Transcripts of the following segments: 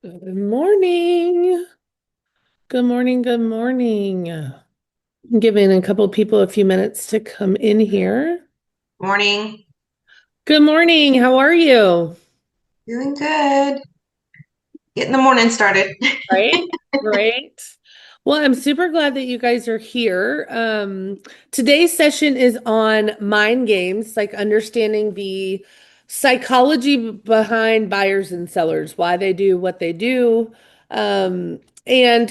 Good morning. Good morning. Good morning. I'm giving a couple people a few minutes to come in here. Morning. Good morning. How are you? Doing good. Getting the morning started. Right? Right. Well, I'm super glad that you guys are here. Today's session is on mind games, like understanding the psychology behind buyers and sellers, why they do what they do, and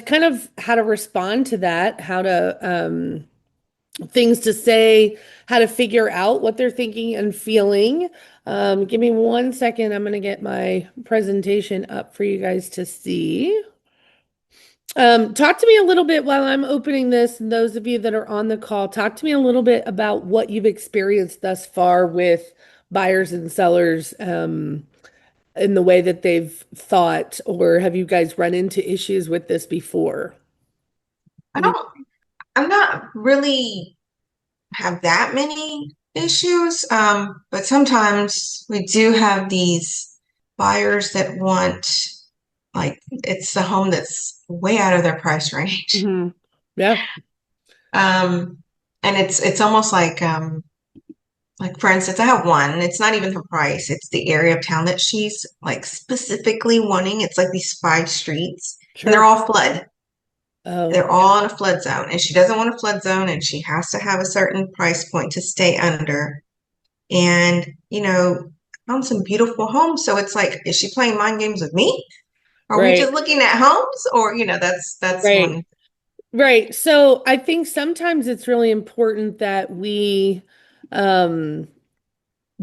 kind of how to respond to that, how to things to say, how to figure out what they're thinking and feeling. Give me 1 second. I'm going to get my presentation up for you guys to see. Talk to me a little bit while I'm opening this, and those of you that are on the call, talk to me a little bit about what you've experienced thus far with buyers and sellers, in the way that they've thought, or have you guys run into issues with this before? I don't, I'm not really have that many issues. But sometimes we do have these buyers that want, like, it's the home that's way out of their price range. Hmm. Yeah, Um, and it's almost like for instance, I have one, it's not even her price, it's the area of town that she's like specifically wanting. It's like these five streets and they're sure. all flood. Oh, They're all in a flood zone, and she doesn't want a flood zone, and she has to have a certain price point to stay under. And, found some beautiful homes. So it's like, is she playing mind games with me? Are we right, just looking at homes? Or, that's right. one. Right. So I think sometimes it's really important um,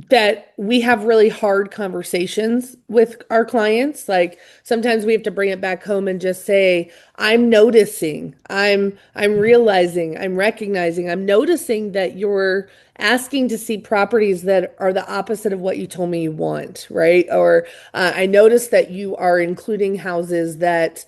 that we have really hard conversations with our clients. Like sometimes we have to bring it back home and just say, I'm noticing, I'm realizing, I'm recognizing, I'm noticing that you're asking to see properties that are the opposite of what you told me you want, right? Or I noticed that you are including houses that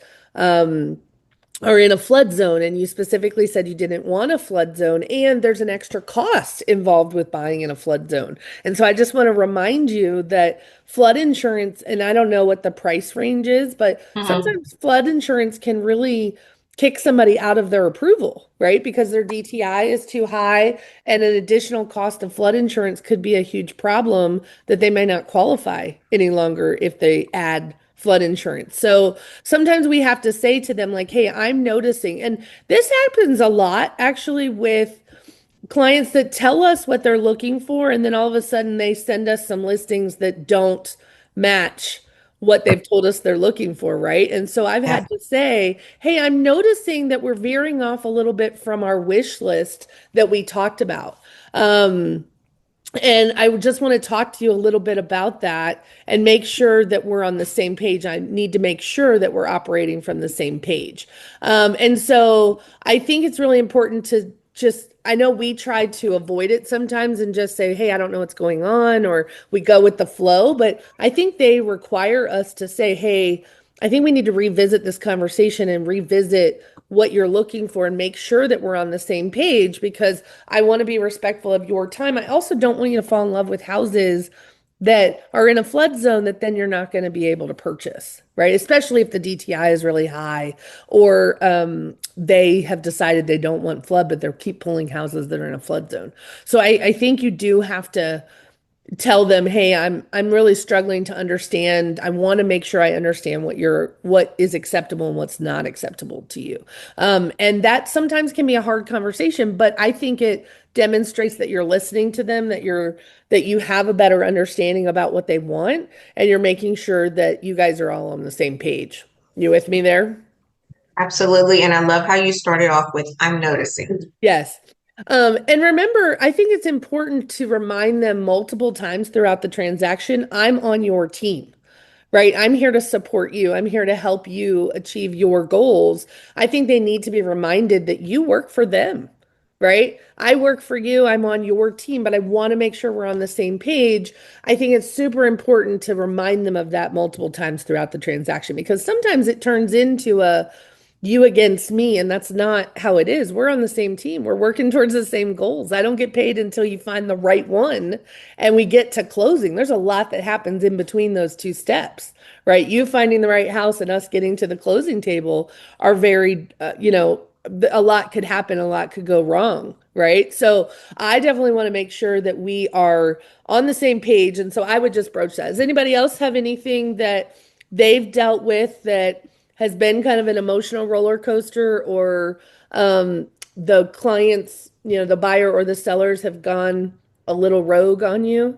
are in a flood zone, and you specifically said you didn't want a flood zone, and there's an extra cost involved with buying in a flood zone. And so I just want to remind you that flood insurance, and I don't know what the price range is, but Mhm. sometimes flood insurance can really kick somebody out of their approval, right? Because their DTI is too high, and an additional cost of flood insurance could be a huge problem that they may not qualify any longer if they add flood insurance. So sometimes we have to say to them, like, hey, I'm noticing. And this happens a lot actually with clients that tell us what they're looking for. And then all of a sudden they send us some listings that don't match what they've told us they're looking for, right? And so I've Yeah, had to say, hey, I'm noticing that we're veering off a little bit from our wish list that we talked about. And I just want to talk to you a little bit about that and make sure that we're on the same page. I need to make sure that we're operating from the same page. And so I think it's really important to just, I know we try to avoid it sometimes and just say, hey, I don't know what's going on, or we go with the flow. But I think they require us to say, hey, I think we need to revisit this conversation and revisit what you're looking for and make sure that we're on the same page, because I want to be respectful of your time. I also don't want you to fall in love with houses that are in a flood zone that then you're not going to be able to purchase, right? Especially if the DTI is really high, or they have decided they don't want flood, but they keep pulling houses that are in a flood zone. So I think you do have to tell them, hey, I'm really struggling to understand. I want to make sure I understand what is acceptable and what's not acceptable to you. And that sometimes can be a hard conversation, but I think it demonstrates that you're listening to them, that you have a better understanding about what they want, and you're making sure that you guys are all on the same page. You with me there? absolutely. And I love how you started off with, I'm noticing. Yes. And remember, I think it's important to remind them multiple times throughout the transaction, I'm on your team, right? I'm here to support you. I'm here to help you achieve your goals. I think they need to be reminded that you work for them, right? I work for you. I'm on your team, but I want to make sure we're on the same page. I think it's super important to remind them of that multiple times throughout the transaction, because sometimes it turns into a you against me, and that's not how it is. We're on the same team. We're working towards the same goals. I don't get paid until you find the right one and we get to closing. There's a lot that happens in between those two steps, right? You finding the right house and us getting to the closing table are very, a lot could happen, a lot could go wrong, right? So I definitely want to make sure that we are on the same page. And so I would just broach that. Does anybody else have anything that they've dealt with that has been kind of an emotional roller coaster, or the clients, the buyer or the sellers have gone a little rogue on you?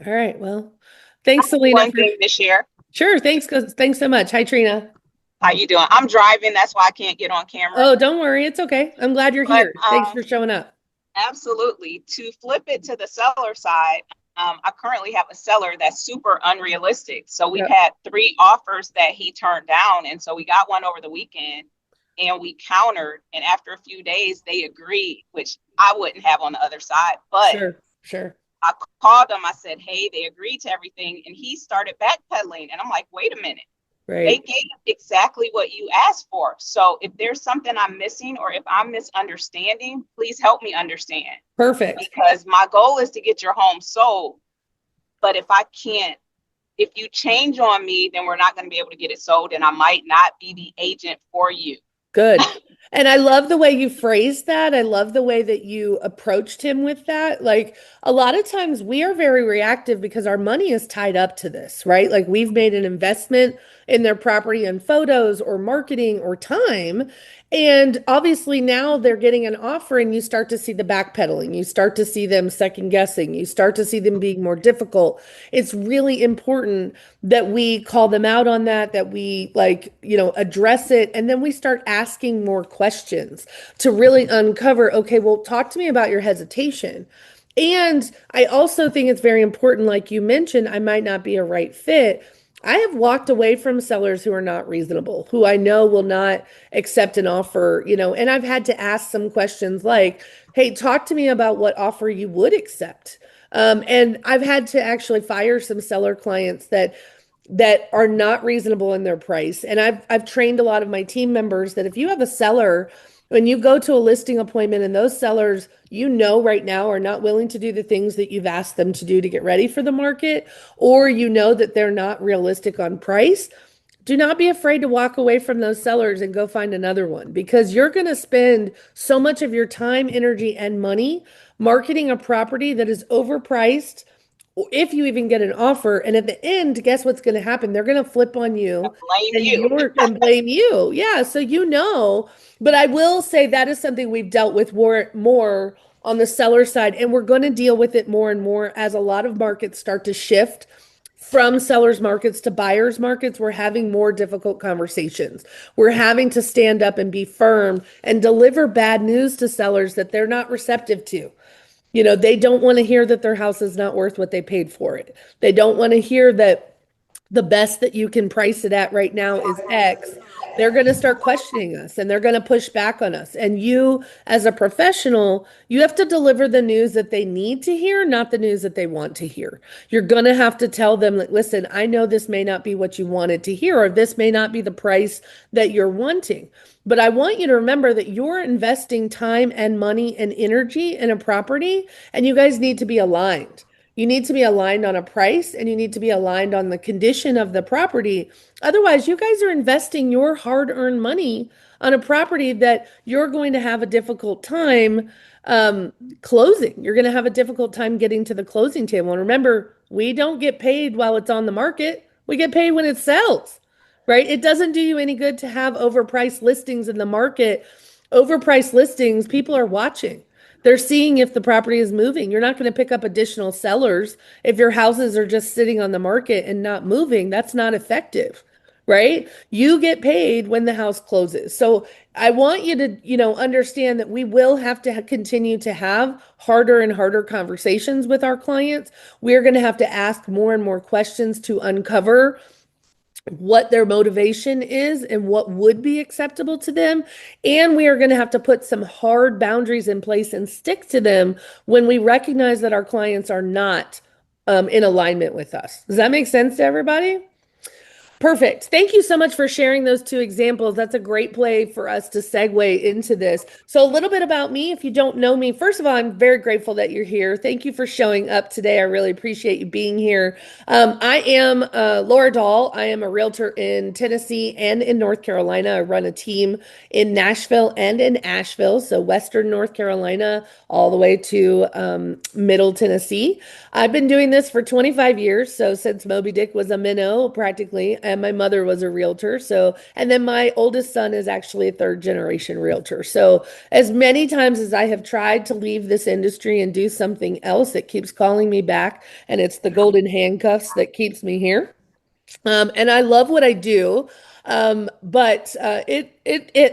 All right. Well, I thanks, have Selena, one for thing to share. sure. Thanks so much. Hi, Trina. How you doing? I'm driving, that's why I can't get on camera. Oh, don't worry. It's okay. I'm glad you're But here. Thanks for showing up. absolutely, to flip it to the seller side, I currently have a seller that's super unrealistic. So we've Yep. had 3 offers that he turned down, and so we got one over the weekend, and we countered. And after a few days, they agreed, which I wouldn't have on the other side. But Sure. Sure. I called them. I said, "Hey, they agreed to everything," and he started backpedaling. And I'm like, "Wait a minute." They Right. gave exactly what you asked for. So if there's something I'm missing or if I'm misunderstanding, please help me understand. Perfect. Because my goal is to get your home sold. But if I can't, if you change on me, then we're not going to be able to get it sold. And I might not be the agent for you. Good. And I love the way you phrased that. I love the way that you approached him with that. Like a lot of times we are very reactive because our money is tied up to this, right? Like we've made an investment in their property and photos or marketing or time. And obviously now they're getting an offer and you start to see the backpedaling. You start to see them second guessing. You start to see them being more difficult. It's really important that we call them out on that, that we like, address it. And then we start asking more questions to really uncover, okay, well, talk to me about your hesitation. And I also think it's very important, like you mentioned, I might not be a right fit. I have walked away from sellers who are not reasonable, who I know will not accept an offer, and I've had to ask some questions like, hey, talk to me about what offer you would accept. And I've had to actually fire some seller clients that are not reasonable in their price. And I've trained a lot of my team members that if you have a seller, when you go to a listing appointment and those sellers, right now are not willing to do the things that you've asked them to do to get ready for the market, or that they're not realistic on price, do not be afraid to walk away from those sellers and go find another one, because you're going to spend so much of your time, energy, and money marketing a property that is overpriced, if you even get an offer. And at the end, guess what's going to happen? They're going to flip on you Blame and you. blame you. Yeah. So, but I will say that is something we've dealt with more on the seller side. And we're going to deal with it more and more as a lot of markets start to shift from sellers markets to buyers markets. We're having more difficult conversations. We're having to stand up and be firm and deliver bad news to sellers that they're not receptive to. They don't want to hear that their house is not worth what they paid for it. They don't want to hear that the best that you can price it at right now is X. They're going to start questioning us and they're going to push back on us. And you, as a professional, you have to deliver the news that they need to hear, not the news that they want to hear. You're going to have to tell them, like, listen, I know this may not be what you wanted to hear, or this may not be the price that you're wanting. But I want you to remember that you're investing time and money and energy in a property, and you guys need to be aligned. You need to be aligned on a price and you need to be aligned on the condition of the property. Otherwise, you guys are investing your hard-earned money on a property that you're going to have a difficult time closing. You're going to have a difficult time getting to the closing table. And remember, we don't get paid while it's on the market. We get paid when it sells, right? It doesn't do you any good to have overpriced listings in the market. Overpriced listings, people are watching. They're seeing if the property is moving. You're not going to pick up additional sellers if your houses are just sitting on the market and not moving. That's not effective, right? You get paid when the house closes. So I want you to, understand that we will have to continue to have harder and harder conversations with our clients. We're going to have to ask more and more questions to uncover what their motivation is and what would be acceptable to them. And we are going to have to put some hard boundaries in place and stick to them when we recognize that our clients are not in alignment with us. Does that make sense to everybody? Perfect. Thank you so much for sharing those two examples. That's a great play for us to segue into this. So, a little bit about me. If you don't know me, first of all, I'm very grateful that you're here. Thank you for showing up today. I really appreciate you being here. I am Laura Dahl. I am a realtor in Tennessee and in North Carolina. I run a team in Nashville and in Asheville, so Western North Carolina, all the way to Middle Tennessee. I've been doing this for 25 years, so since Moby Dick was a minnow, practically, and my mother was a realtor. So, and then my oldest son is actually a third generation realtor. So, as many times as I have tried to leave this industry and do something else, it keeps calling me back, and it's the golden handcuffs that keeps me here. And I love what I do. But I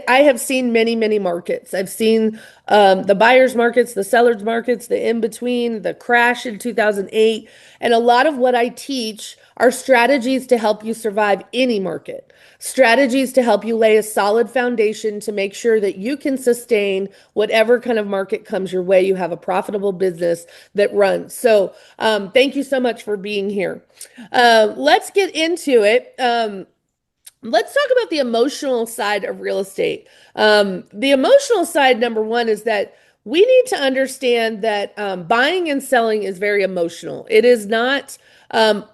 have seen many, many markets. I've seen the buyer's markets, the seller's markets, the in between, the crash in 2008. And a lot of what I teach are strategies to help you survive any market, strategies to help you lay a solid foundation to make sure that you can sustain whatever kind of market comes your way. You have a profitable business that runs. So, thank you so much for being here. Let's get into it. Let's talk about the emotional side of real estate. The emotional side, number one, is that we need to understand that buying and selling is very emotional. It is not,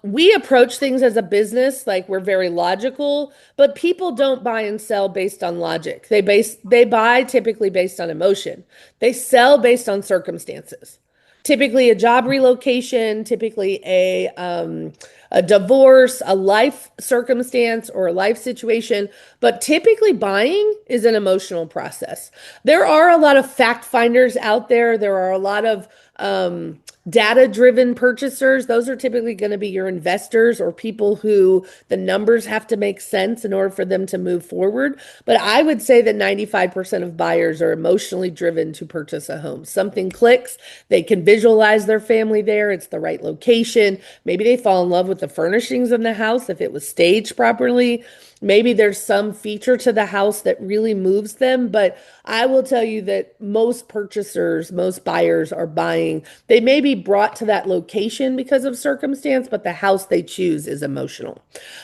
we approach things as a business like we're very logical, but people don't buy and sell based on logic. They buy typically based on emotion. They sell based on circumstances. Typically a job relocation, typically a divorce, a life circumstance, or a life situation. But typically buying is an emotional process. There are a lot of fact finders out there. There are a lot of data-driven purchasers. Those are typically going to be your investors or people who the numbers have to make sense in order for them to move forward. But I would say that 95% of buyers are emotionally driven to purchase a home. Something clicks, they can visualize their family there, it's the right location. Maybe they fall in love with the furnishings in the house if it was staged properly. Maybe there's some feature to the house that really moves them, but I will tell you that most purchasers, most buyers are buying. They may be brought to that location because of circumstance, but the house they choose is emotional.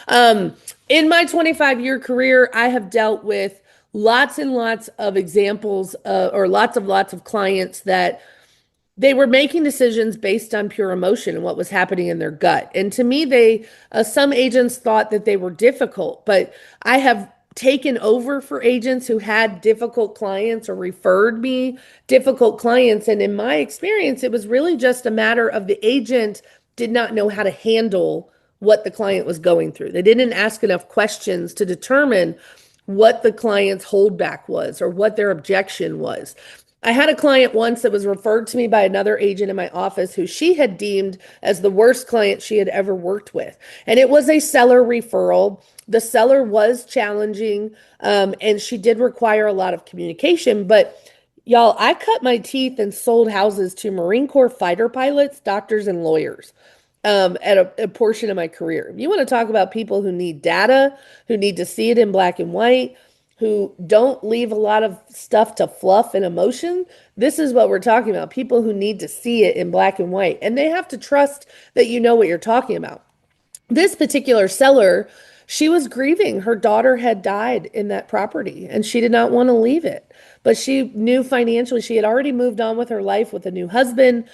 In my 25-year career, I have dealt with lots and lots of examples or lots of clients that they were making decisions based on pure emotion and what was happening in their gut. And to me, some agents thought that they were difficult, but I have taken over for agents who had difficult clients or referred me difficult clients. And in my experience, it was really just a matter of the agent did not know how to handle what the client was going through. They didn't ask enough questions to determine what the client's holdback was or what their objection was. I had a client once that was referred to me by another agent in my office who she had deemed as the worst client she had ever worked with. And it was a seller referral. The seller was challenging, and she did require a lot of communication. But y'all, I cut my teeth and sold houses to Marine Corps fighter pilots, doctors, and lawyers at a portion of my career. You want to talk about people who need data, who need to see it in black and white, who don't leave a lot of stuff to fluff and emotion. This is what we're talking about. People who need to see it in black and white, and they have to trust that you know what you're talking about. This particular seller, she was grieving. Her daughter had died in that property, and she did not want to leave it. But she knew financially she had already moved on with her life with a new husband.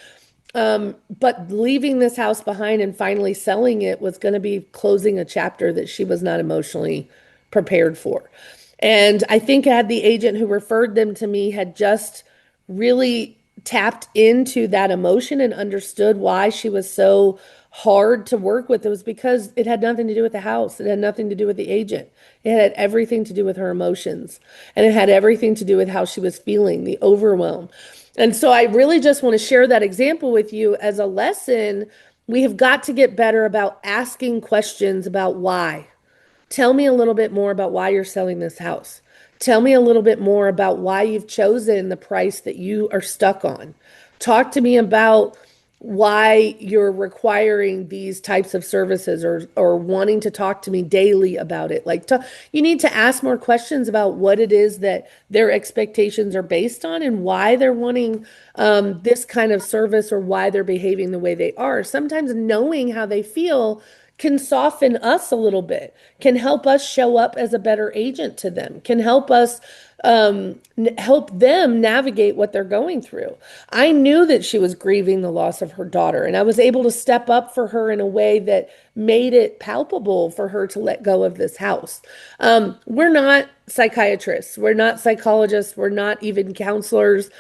But leaving this house behind and finally selling it was going to be closing a chapter that she was not emotionally prepared for. And I think had the agent who referred them to me had just really tapped into that emotion and understood why she was so hard to work with, it was because it had nothing to do with the house. It had nothing to do with the agent. It had everything to do with her emotions. And it had everything to do with how she was feeling, the overwhelm. And so I really just want to share that example with you as a lesson. We have got to get better about asking questions about why. Tell me a little bit more about why you're selling this house. Tell me a little bit more about why you've chosen the price that you are stuck on. Talk to me about why you're requiring these types of services or wanting to talk to me daily about it. You need to ask more questions about what it is that their expectations are based on and why they're wanting this kind of service or why they're behaving the way they are. Sometimes knowing how they feel can soften us a little bit, can help us show up as a better agent to them, can help us help them navigate what they're going through. I knew that she was grieving the loss of her daughter, and I was able to step up for her in a way that made it palpable for her to let go of this house. We're not psychiatrists, we're not psychologists, we're not even counselors.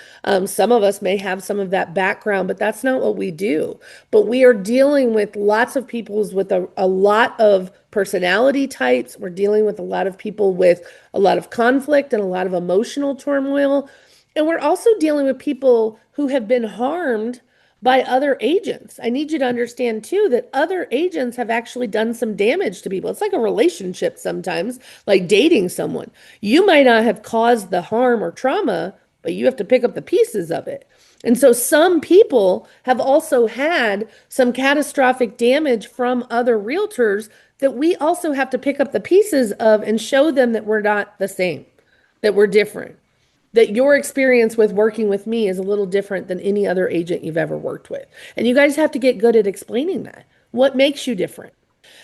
Some of us may have some of that background, but that's not what we do. But we are dealing with lots of people with a lot of personality types. We're dealing with a lot of people with a lot of conflict and a lot of emotional turmoil. And we're also dealing with people who have been harmed by other agents. I need you to understand too that other agents have actually done some damage to people. It's like a relationship sometimes, like dating someone. You might not have caused the harm or trauma, but you have to pick up the pieces of it. And so some people have also had some catastrophic damage from other realtors that we also have to pick up the pieces of and show them that we're not the same, that we're different, that your experience with working with me is a little different than any other agent you've ever worked with. And you guys have to get good at explaining that. What makes you different?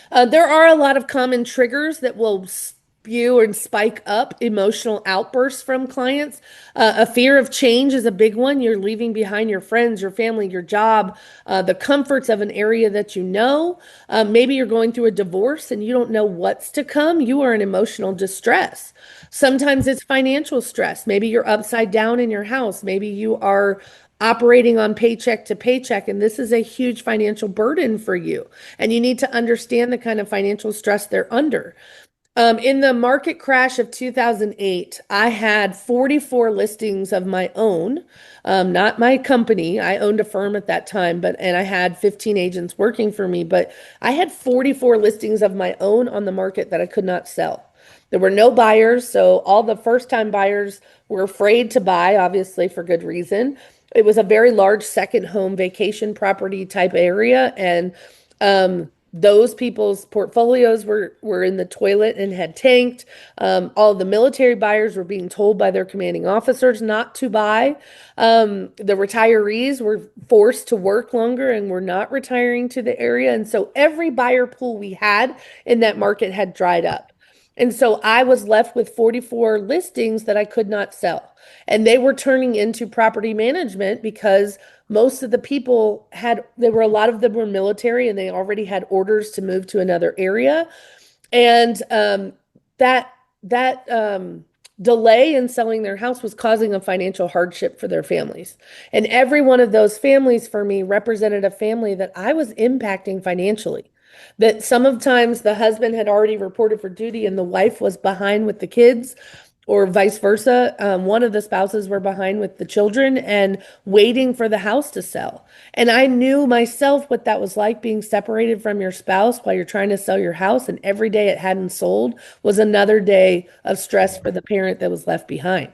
There are a lot of common triggers that will spew and spike up emotional outbursts from clients. A fear of change is a big one. You're leaving behind your friends, your family, your job, the comforts of an area that you know. Maybe you're going through a divorce and you don't know what's to come. You are in emotional distress. Sometimes it's financial stress. Maybe you're upside down in your house. Maybe you are operating on paycheck to paycheck, and this is a huge financial burden for you. And you need to understand the kind of financial stress they're under. In the market crash of 2008, I had 44 listings of my own, not my company. I owned a firm at that time, and I had 15 agents working for me, but I had 44 listings of my own on the market that I could not sell. There were no buyers, so all the first-time buyers were afraid to buy, obviously for good reason. It was a very large second home vacation property type area, and those people's portfolios were in the toilet and had tanked. All the military buyers were being told by their commanding officers not to buy. The retirees were forced to work longer and were not retiring to the area. And so every buyer pool we had in that market had dried up. And so I was left with 44 listings that I could not sell. And they were turning into property management because most of the people a lot of them were military and they already had orders to move to another area. And that delay in selling their house was causing a financial hardship for their families. And every one of those families for me represented a family that I was impacting financially. That some of times the husband had already reported for duty and the wife was behind with the kids, or vice versa. One of the spouses were behind with the children and waiting for the house to sell. And I knew myself what that was like, being separated from your spouse while you're trying to sell your house. And every day it hadn't sold was another day of stress for the parent that was left behind.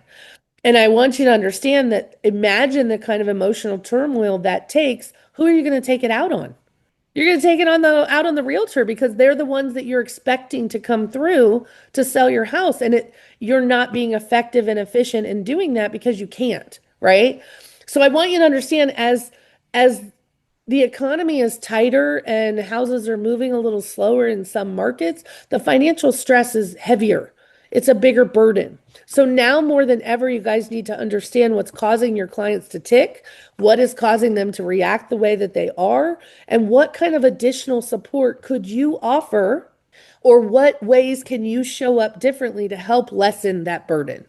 And I want you to understand that, imagine the kind of emotional turmoil that takes. Who are you going to take it out on? You're going to take it out on the realtor because they're the ones that you're expecting to come through to sell your house, and you're not being effective and efficient in doing that because you can't, right? So I want you to understand, as the economy is tighter and houses are moving a little slower in some markets, the financial stress is heavier. It's a bigger burden. So now more than ever, you guys need to understand what's causing your clients to tick, what is causing them to react the way that they are, and what kind of additional support could you offer, or what ways can you show up differently to help lessen that burden?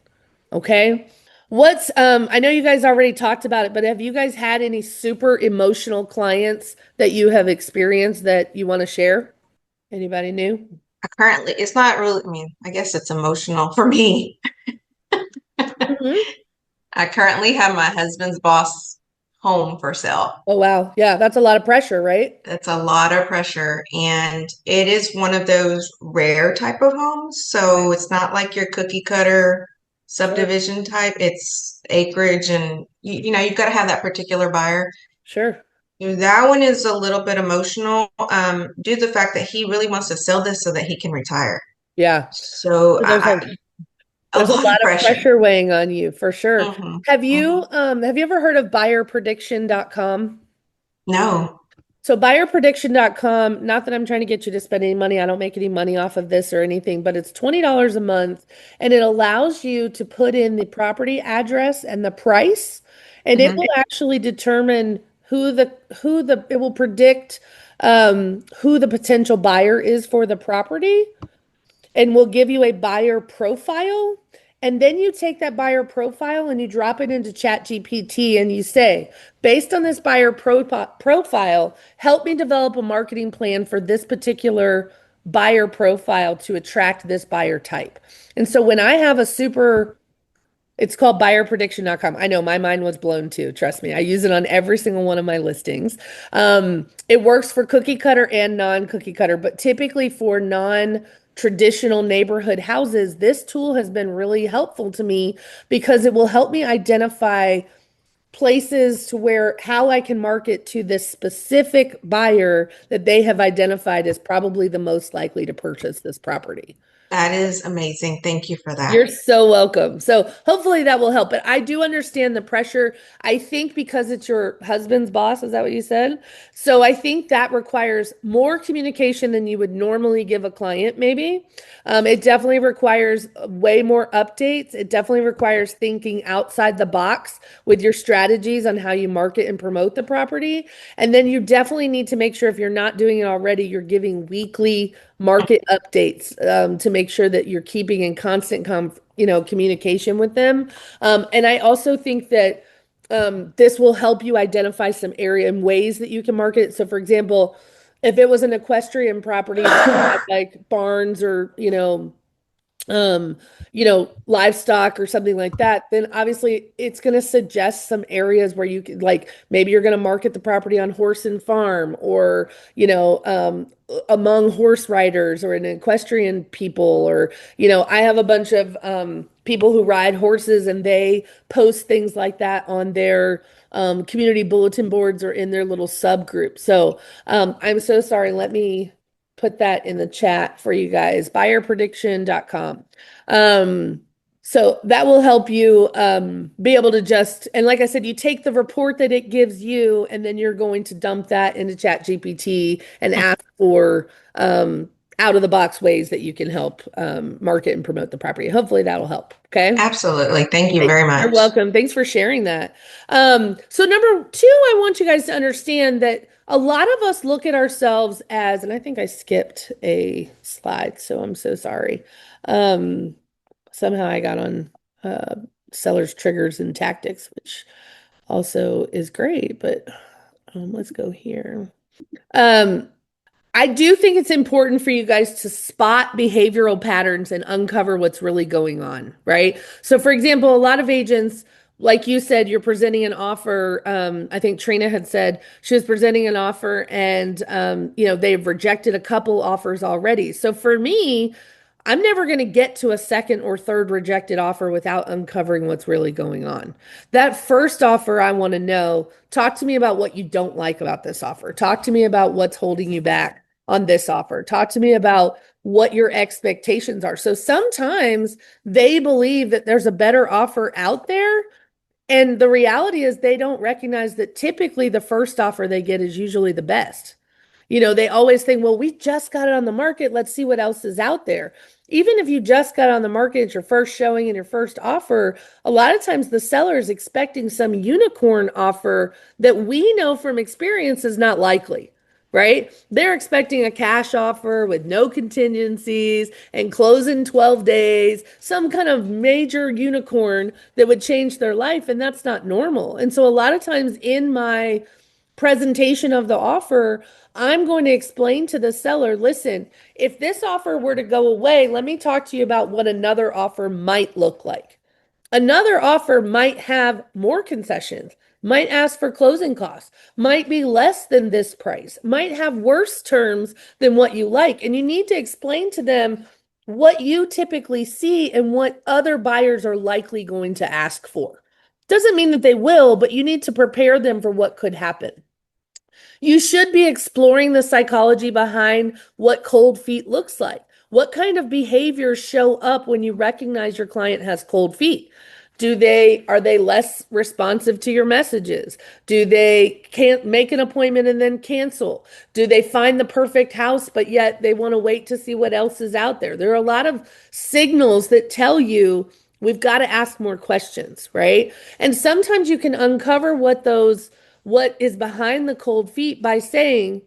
Okay? I know you guys already talked about it, but have you guys had any super emotional clients that you have experienced that you want to share? Anybody new? It's not really, I mean, I guess it's emotional for me. Mhm. I currently have my husband's boss home for sale. Oh, wow. Yeah, that's a lot of pressure, right? That's a lot of pressure. And it is one of those rare type of homes. So it's not like your cookie cutter Sure. subdivision type. It's acreage and you've got to have that particular buyer. Sure. That one is a little bit emotional, due to the fact that he really wants to sell this so that he can retire. Yeah. So So a there's a lot of lot of pressure. pressure weighing on you for sure. Hmm Have hmm you have you ever heard of buyerprediction.com? No. So buyerprediction.com, not that I'm trying to get you to spend any money. I don't make any money off of this or anything, but it's $20 a month and it allows you to put in the property address and the price, and it Hmm. will actually determine it will predict who the potential buyer is for the property, and we'll give you a buyer profile. And then you take that buyer profile and you drop it into ChatGPT and you say, based on this profile, help me develop a marketing plan for this particular buyer profile to attract this buyer type. And so when I have a super it's called buyerprediction.com. I know my mind was blown too. Trust me. I use it on every single one of my listings. It works for cookie cutter and non-cookie cutter, but typically for non-traditional neighborhood houses, this tool has been really helpful to me because it will help me identify places to where how I can market to this specific buyer that they have identified as probably the most likely to purchase this property. That is amazing. Thank you for that. You're so welcome. So hopefully that will help. But I do understand the pressure. I think because it's your husband's boss, is that what you said? So I think that requires more communication than you would normally give a client, maybe. It definitely requires way more updates. It definitely requires thinking outside the box with your strategies on how you market and promote the property. And then you definitely need to make sure if you're not doing it already, you're giving weekly market updates to make sure that you're keeping in constant communication with them. And I also think that this will help you identify some area and ways that you can market it. So, for example, if it was an equestrian property that had like barns or um, livestock or something like that, then obviously it's going to suggest some areas where you could, like, maybe you're going to market the property on horse and farm or, among horse riders or an equestrian people, or, I have a bunch of people who ride horses and they post things like that on their community bulletin boards or in their little subgroup. So I'm so sorry. Let me put that in the chat for you guys, buyerprediction.com. So that will help you be able to and like I said, you take the report that it gives you, and then you're going to dump that into Chat GPT and ask for out of the box ways that you can help market and promote the property. Hopefully that'll help. Okay. Absolutely. Thank you very You're much. welcome. Thanks for sharing that. So number two, I want you guys to understand that a lot of us look at ourselves as, and I think I skipped a slide, so I'm so sorry. Somehow I got on sellers triggers and tactics, which also is great, but let's go here. I do think it's important for you guys to spot behavioral patterns and uncover what's really going on, right? So, for example, a lot of agents, like you said, you're presenting an offer. I think Trina had said she was presenting an offer and, they've rejected a couple offers already. So, for me, I'm never going to get to a second or third rejected offer without uncovering what's really going on. That first offer, I want to know, talk to me about what you don't like about this offer. Talk to me about what's holding you back on this offer. Talk to me about what your expectations are. So sometimes they believe that there's a better offer out there. And the reality is they don't recognize that typically the first offer they get is usually the best. They always think, well, we just got it on the market. Let's see what else is out there. Even if you just got on the market, it's your first showing and your first offer, a lot of times the seller is expecting some unicorn offer that we know from experience is not likely, right? They're expecting a cash offer with no contingencies and close in 12 days, some kind of major unicorn that would change their life. And that's not normal. And so a lot of times in my presentation of the offer, I'm going to explain to the seller, listen, if this offer were to go away, let me talk to you about what another offer might look like. Another offer might have more concessions, might ask for closing costs, might be less than this price, might have worse terms than what you like. And you need to explain to them what you typically see and what other buyers are likely going to ask for. Doesn't mean that they will, but you need to prepare them for what could happen. You should be exploring the psychology behind what cold feet looks like. What kind of behaviors show up when you recognize your client has cold feet? Are they less responsive to your messages? Do they can't make an appointment and then cancel? Do they find the perfect house, but yet they want to wait to see what else is out there? There are a lot of signals that tell you we've got to ask more questions, right? And sometimes you can uncover what is behind the cold feet by saying,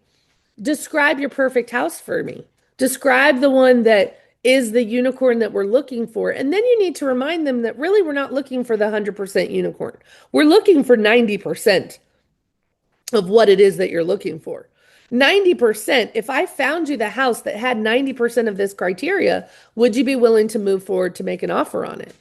describe your perfect house for me. Describe the one that is the unicorn that we're looking for. And then you need to remind them that really we're not looking for the 100% unicorn. We're looking for 90% of what it is that you're looking for. 90%, if I found you the house that had 90% of this criteria, would you be willing to move forward to make an offer on it?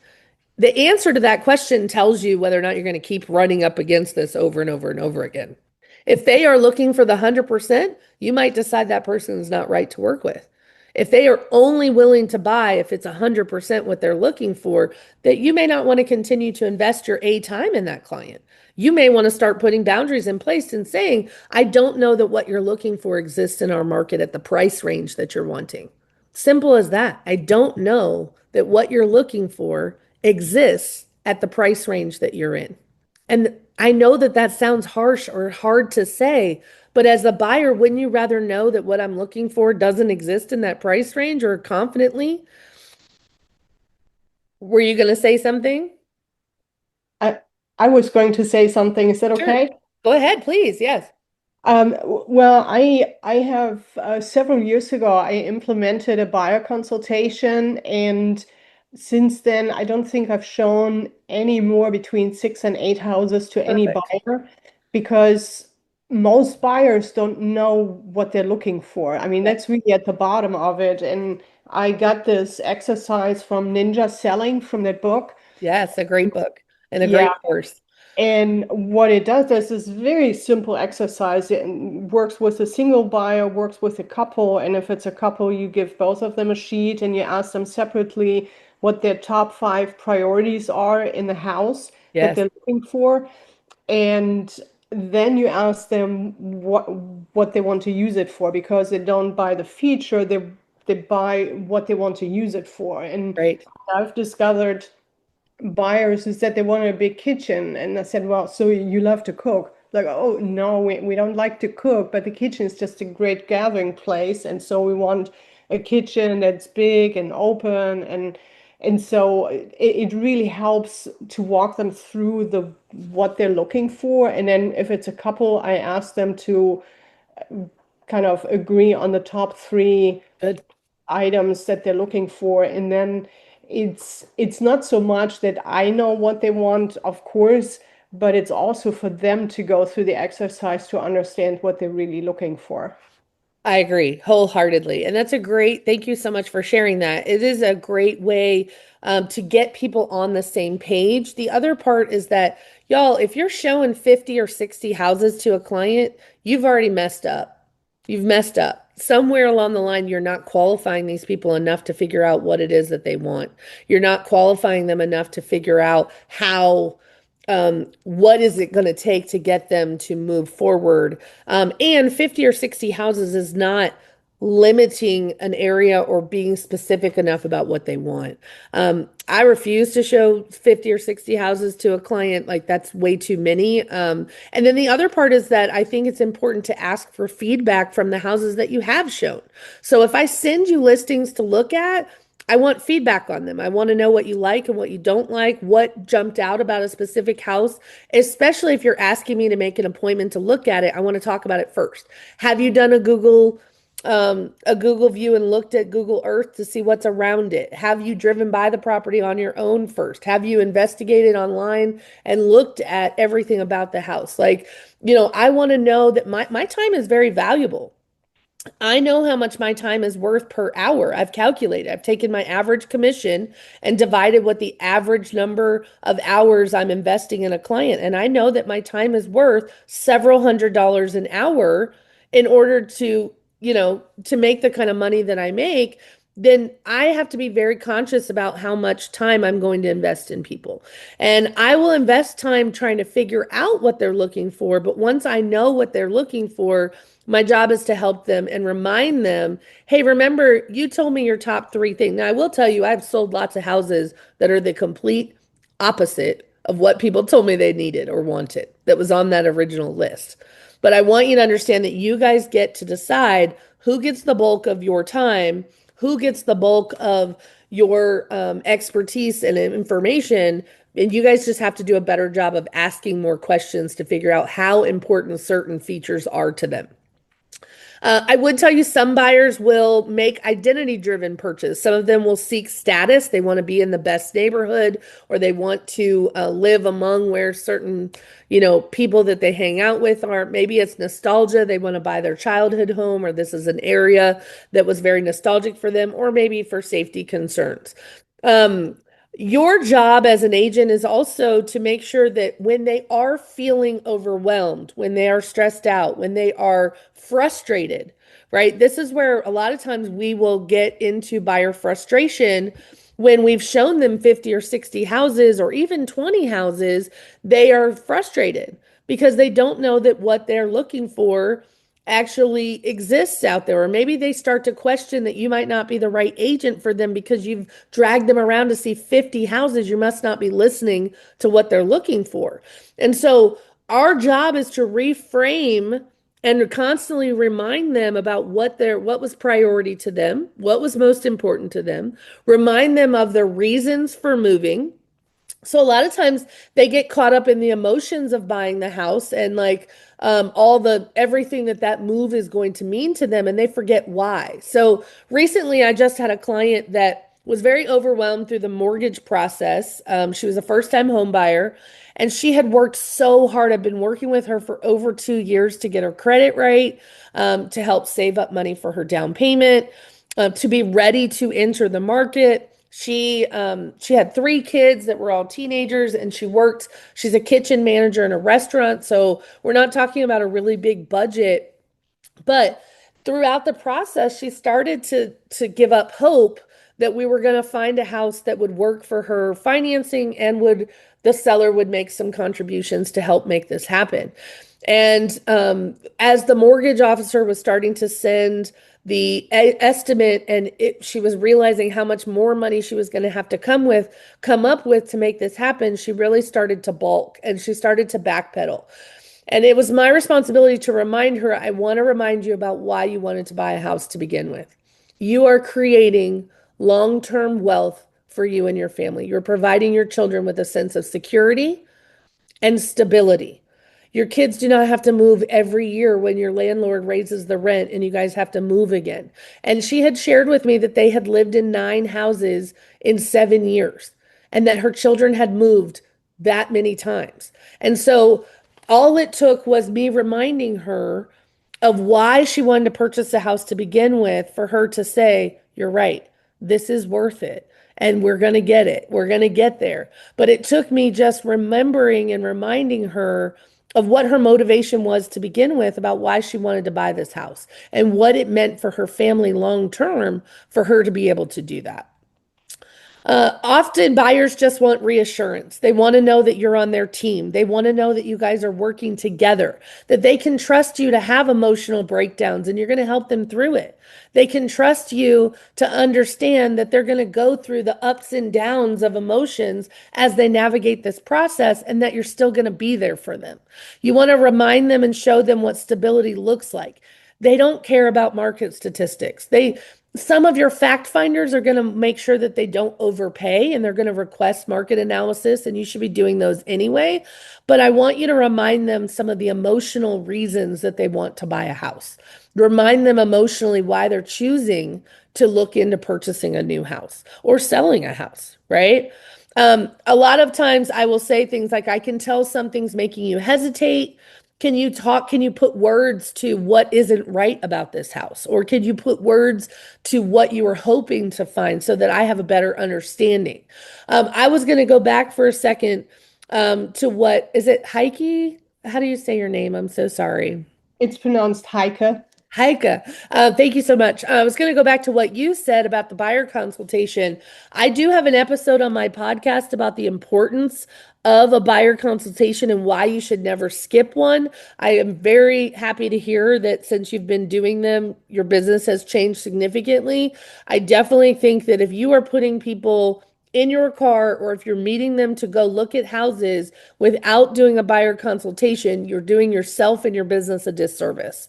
The answer to that question tells you whether or not you're going to keep running up against this over and over and over again. If they are looking for the 100%, you might decide that person is not right to work with. If they are only willing to buy, if it's 100% what they're looking for, that you may not want to continue to invest your A time in that client. You may want to start putting boundaries in place and saying, I don't know that what you're looking for exists in our market at the price range that you're wanting. Simple as that. I don't know that what you're looking for exists at the price range that you're in. And I know that that sounds harsh or hard to say, but as a buyer, wouldn't you rather know that what I'm looking for doesn't exist in that price range or confidently? Were you going to say something? I I was going to say something. Is that Sure. okay? Go ahead, please. Yes. Well, I have several years ago I implemented a buyer consultation, and since then I don't think I've shown any more between 6 and 8 houses to any Perfect. buyer because most buyers don't know what they're looking for. I mean, Yeah. that's really at the bottom of it. And I got this exercise from Ninja Selling from that book. Yes, a great book and a Yeah. great course. And what it does is this very simple exercise. It works with a single buyer, works with a couple. And if it's a couple, you give both of them a sheet and you ask them separately what their top 5 priorities are in the house that Yes, they're looking for. And then you ask them what they want to use it for, because they don't buy the feature, they buy what they want to use it for. And great. I've discovered buyers who said they wanted a big kitchen, and I said, well, so you love to cook? Like, oh no, we don't like to cook, but the kitchen is just a great gathering place, and so we want a kitchen that's big and open, and so it really helps to walk them through the what they're looking for. And then if it's a couple, I ask them to kind of agree on the top 3 Good. items that they're looking for. And then it's not so much that I know what they want, of course, but it's also for them to go through the exercise to understand what they're really looking for. I agree wholeheartedly. And thank you so much for sharing that. It is a great way to get people on the same page. The other part is that, y'all, if you're showing 50 or 60 houses to a client, you've already messed up. You've messed up. Somewhere along the line, you're not qualifying these people enough to figure out what it is that they want. You're not qualifying them enough to figure out what is it going to take to get them to move forward. And 50 or 60 houses is not limiting an area or being specific enough about what they want. I refuse to show 50 or 60 houses to a client. Like that's way too many. And then the other part is that I think it's important to ask for feedback from the houses that you have shown. So if I send you listings to look at, I want feedback on them. I want to know what you like and what you don't like, what jumped out about a specific house, especially if you're asking me to make an appointment to look at it. I want to talk about it first. Have you done a Google view and looked at Google Earth to see what's around it? Have you driven by the property on your own first? Have you investigated online and looked at everything about the house? Like, I want to know that my time is very valuable. I know how much my time is worth per hour. I've calculated. I've taken my average commission and divided what the average number of hours I'm investing in a client. And I know that my time is worth several $100s an hour in order to make the kind of money that I make. Then I have to be very conscious about how much time I'm going to invest in people. And I will invest time trying to figure out what they're looking for. But once I know what they're looking for, my job is to help them and remind them, hey, remember, you told me your top 3 things. Now, I will tell you, I've sold lots of houses that are the complete opposite of what people told me they needed or wanted that was on that original list. But I want you to understand that you guys get to decide who gets the bulk of your time, who gets the bulk of your expertise and information. And you guys just have to do a better job of asking more questions to figure out how important certain features are to them. I would tell you some buyers will make identity driven purchase. Some of them will seek status. They want to be in the best neighborhood or they want to live among where certain, people that they hang out with are. Maybe it's nostalgia. They want to buy their childhood home or this is an area that was very nostalgic for them or maybe for safety concerns. Your job as an agent is also to make sure that when they are feeling overwhelmed, when they are stressed out, when they are frustrated, right? This is where a lot of times we will get into buyer frustration when we've shown them 50 or 60 houses or even 20 houses, they are frustrated because they don't know that what they're looking for actually exists out there. Or maybe they start to question that you might not be the right agent for them because you've dragged them around to see 50 houses. You must not be listening to what they're looking for. And so our job is to reframe and constantly remind them about what was priority to them, what was most important to them, remind them of the reasons for moving. So a lot of times they get caught up in the emotions of buying the house and like everything that move is going to mean to them and they forget why. So recently I just had a client that was very overwhelmed through the mortgage process. She was a first-time home buyer and she had worked so hard. I've been working with her for over 2 years to get her credit right, to help save up money for her down payment, to be ready to enter the market. She had 3 kids that were all teenagers and she's a kitchen manager in a restaurant. So we're not talking about a really big budget, but throughout the process, she started to give up hope that we were going to find a house that would work for her financing and the seller would make some contributions to help make this happen. And as the mortgage officer was starting to send the estimate and she was realizing how much more money she was going to have to come up with to make this happen, she really started to balk and she started to backpedal. And it was my responsibility to remind her, I want to remind you about why you wanted to buy a house to begin with. You are creating long-term wealth for you and your family. You're providing your children with a sense of security and stability. Your kids do not have to move every year when your landlord raises the rent and you guys have to move again. And she had shared with me that they had lived in 9 houses in 7 years and that her children had moved that many times. And so all it took was me reminding her of why she wanted to purchase a house to begin with for her to say, you're right, this is worth it. And we're going to get it. We're going to get there. But it took me just remembering and reminding her of what her motivation was to begin with about why she wanted to buy this house and what it meant for her family long term for her to be able to do that. Often buyers just want reassurance. They want to know that you're on their team. They want to know that you guys are working together, that they can trust you to have emotional breakdowns and you're going to help them through it. They can trust you to understand that they're going to go through the ups and downs of emotions as they navigate this process and that you're still going to be there for them. You want to remind them and show them what stability looks like. They don't care about market statistics. Some of your fact finders are going to make sure that they don't overpay and they're going to request market analysis, and you should be doing those anyway. But I want you to remind them some of the emotional reasons that they want to buy a house. Remind them emotionally why they're choosing to look into purchasing a new house or selling a house, right? A lot of times I will say things like, I can tell something's making you hesitate. Can you put words to what isn't right about this house? Or can you put words to what you were hoping to find so that I have a better understanding? I was going to go back for a second to what, is it Heike? How do you say your name? I'm so sorry. It's pronounced Heike. Heike, thank you so much. I was going to go back to what you said about the buyer consultation. I do have an episode on my podcast about the importance of a buyer consultation and why you should never skip one. I am very happy to hear that since you've been doing them, your business has changed significantly. I definitely think that if you are putting people in your car, or if you're meeting them to go look at houses without doing a buyer consultation, you're doing yourself and your business a disservice.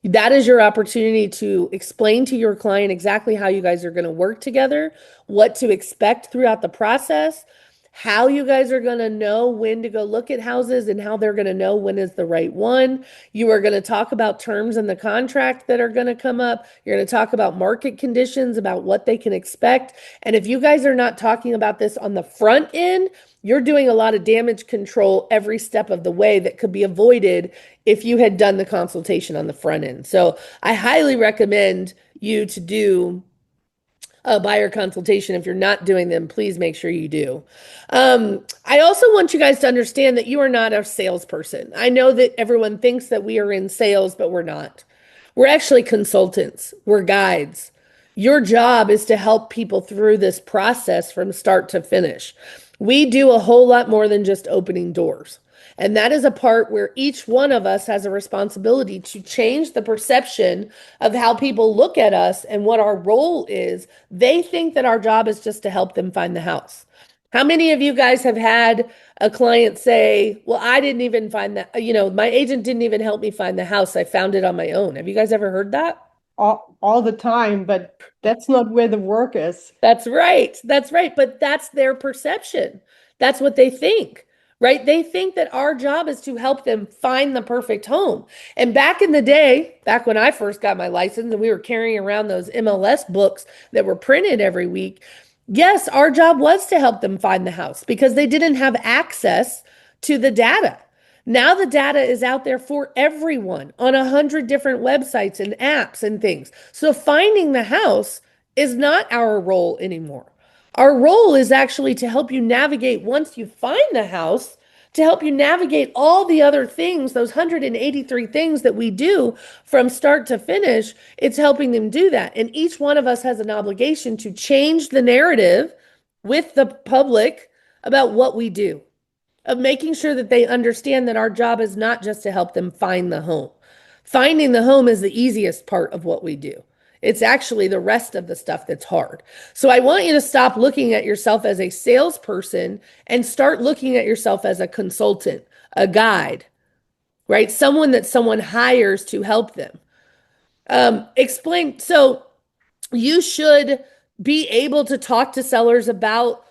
That is your opportunity to explain to your client exactly how you guys are going to work together, what to expect throughout the process, how you guys are going to know when to go look at houses, and how they're going to know when is the right one. You are going to talk about terms in the contract that are going to come up. You're going to talk about market conditions, about what they can expect. And if you guys are not talking about this on the front end, you're doing a lot of damage control every step of the way that could be avoided if you had done the consultation on the front end. So I highly recommend you to do a buyer consultation. If you're not doing them, please make sure you do. I also want you guys to understand that you are not a salesperson. I know that everyone thinks that we are in sales, but we're not. We're actually consultants. We're guides. Your job is to help people through this process from start to finish. We do a whole lot more than just opening doors. And that is a part where each one of us has a responsibility to change the perception of how people look at us and what our role is. They think that our job is just to help them find the house. How many of you guys have had a client say, well, I didn't even find that, my agent didn't even help me find the house. I found it on my own. Have you guys ever heard that? All the time, but that's not where the work is. That's right. That's right. But that's their perception. That's what they think, right? They think that our job is to help them find the perfect home. And back in the day, back when I first got my license and we were carrying around those MLS books that were printed every week, yes, our job was to help them find the house because they didn't have access to the data. Now the data is out there for everyone on 100 different websites and apps and things. So finding the house is not our role anymore. Our role is actually to help you navigate once you find the house, to help you navigate all the other things, those 183 things that we do from start to finish. It's helping them do that. And each one of us has an obligation to change the narrative with the public about what we do, of making sure that they understand that our job is not just to help them find the home. Finding the home is the easiest part of what we do. It's actually the rest of the stuff that's hard. So I want you to stop looking at yourself as a salesperson and start looking at yourself as a consultant, a guide, right? Someone that someone hires to help them. Explain. So you should be able to talk to sellers about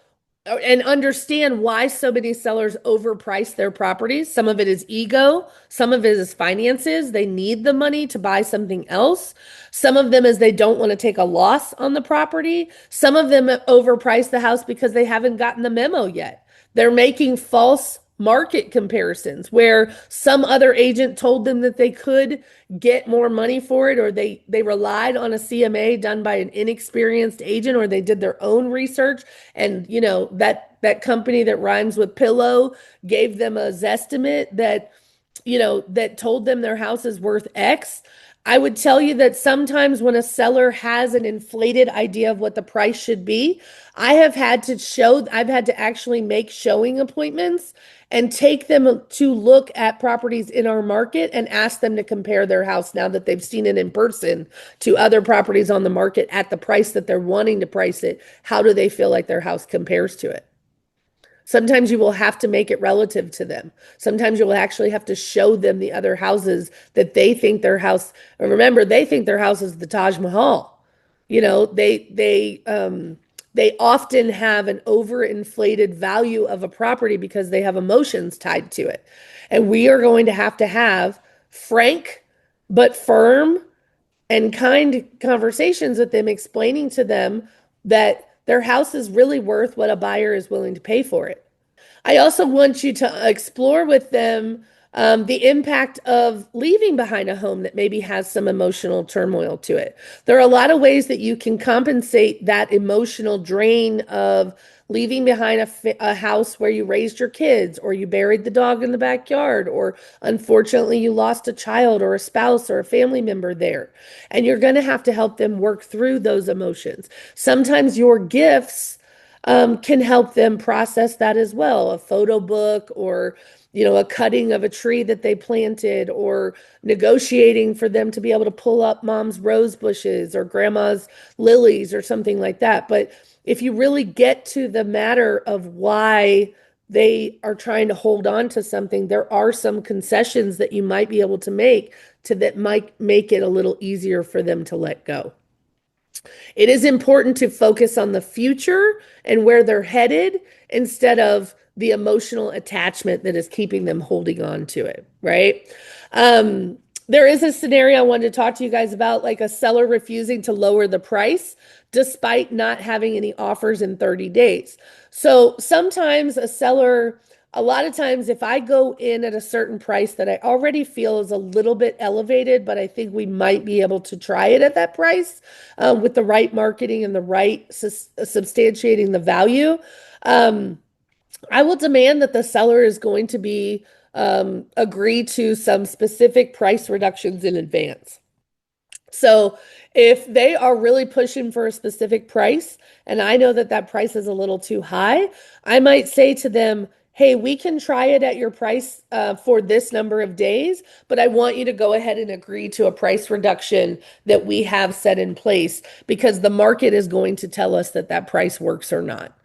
and understand why so many sellers overprice their properties. Some of it is ego, some of it is finances. They need the money to buy something else. Some of them is they don't want to take a loss on the property. Some of them overprice the house because they haven't gotten the memo yet. They're making false market comparisons where some other agent told them that they could get more money for it, or they relied on a CMA done by an inexperienced agent, or they did their own research, and that company that rhymes with pillow gave them a zestimate that told them their house is worth X. I would tell you that sometimes when a seller has an inflated idea of what the price should be, I've had to actually make showing appointments and take them to look at properties in our market and ask them to compare their house, now that they've seen it in person, to other properties on the market at the price that they're wanting to price it. How do they feel like their house compares to it? Sometimes you will have to make it relative to them. Sometimes you will actually have to show them the other houses that they think their house, and remember, they think their house is the Taj Mahal. They often have an overinflated value of a property because they have emotions tied to it. And we are going to have frank but firm and kind conversations with them, explaining to them that their house is really worth what a buyer is willing to pay for it. I also want you to explore with them the impact of leaving behind a home that maybe has some emotional turmoil to it. There are a lot of ways that you can compensate that emotional drain of leaving behind a house where you raised your kids, or you buried the dog in the backyard, or unfortunately you lost a child or a spouse or a family member there. And you're going to have to help them work through those emotions. Sometimes your gifts can help them process that as well. A photo book, or a cutting of a tree that they planted, or negotiating for them to be able to pull up mom's rose bushes or grandma's lilies or something like that. But if you really get to the matter of why they are trying to hold on to something, there are some concessions that you might be able to make that might make it a little easier for them to let go. It is important to focus on the future and where they're headed instead of the emotional attachment that is keeping them holding on to it, right? There is a scenario I wanted to talk to you guys about, like a seller refusing to lower the price despite not having any offers in 30 days. So sometimes a lot of times, if I go in at a certain price that I already feel is a little bit elevated, but I think we might be able to try it at that price with the right marketing and the right substantiating the value, I will demand that the seller is going to be agree to some specific price reductions in advance. So if they are really pushing for a specific price and I know that that price is a little too high, I might say to them, hey, we can try it at your price for this number of days, but I want you to go ahead and agree to a price reduction that we have set in place because the market is going to tell us that that price works or not.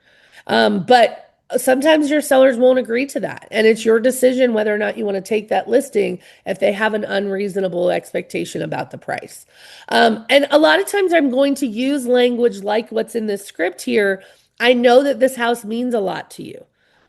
But sometimes your sellers won't agree to that. And it's your decision whether or not you want to take that listing if they have an unreasonable expectation about the price. And a lot of times I'm going to use language like what's in this script here. I know that this house means a lot to you.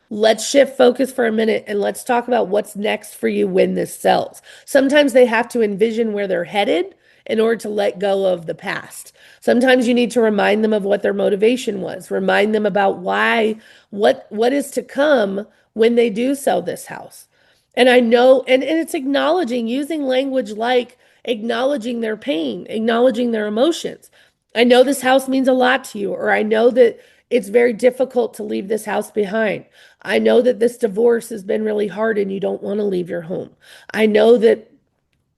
Let's shift focus for a minute and let's talk about what's next for you when this sells. Sometimes they have to envision where they're headed in order to let go of the past. Sometimes you need to remind them of what their motivation was, remind them about what is to come when they do sell this house. And I know, and it's acknowledging, using language like acknowledging their pain, acknowledging their emotions. I know this house means a lot to you, or I know that it's very difficult to leave this house behind. I know that this divorce has been really hard and you don't want to leave your home. I know that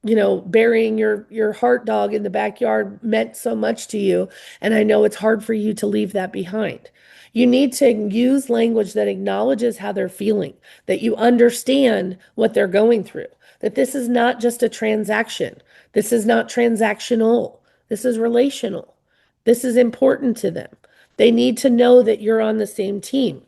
burying your heart dog in the backyard meant so much to you, and I know it's hard for you to leave that behind. You need to use language that acknowledges how they're feeling, that you understand what they're going through, that this is not just a transaction. This is not transactional. This is relational. This is important to them. They need to know that you're on the same team.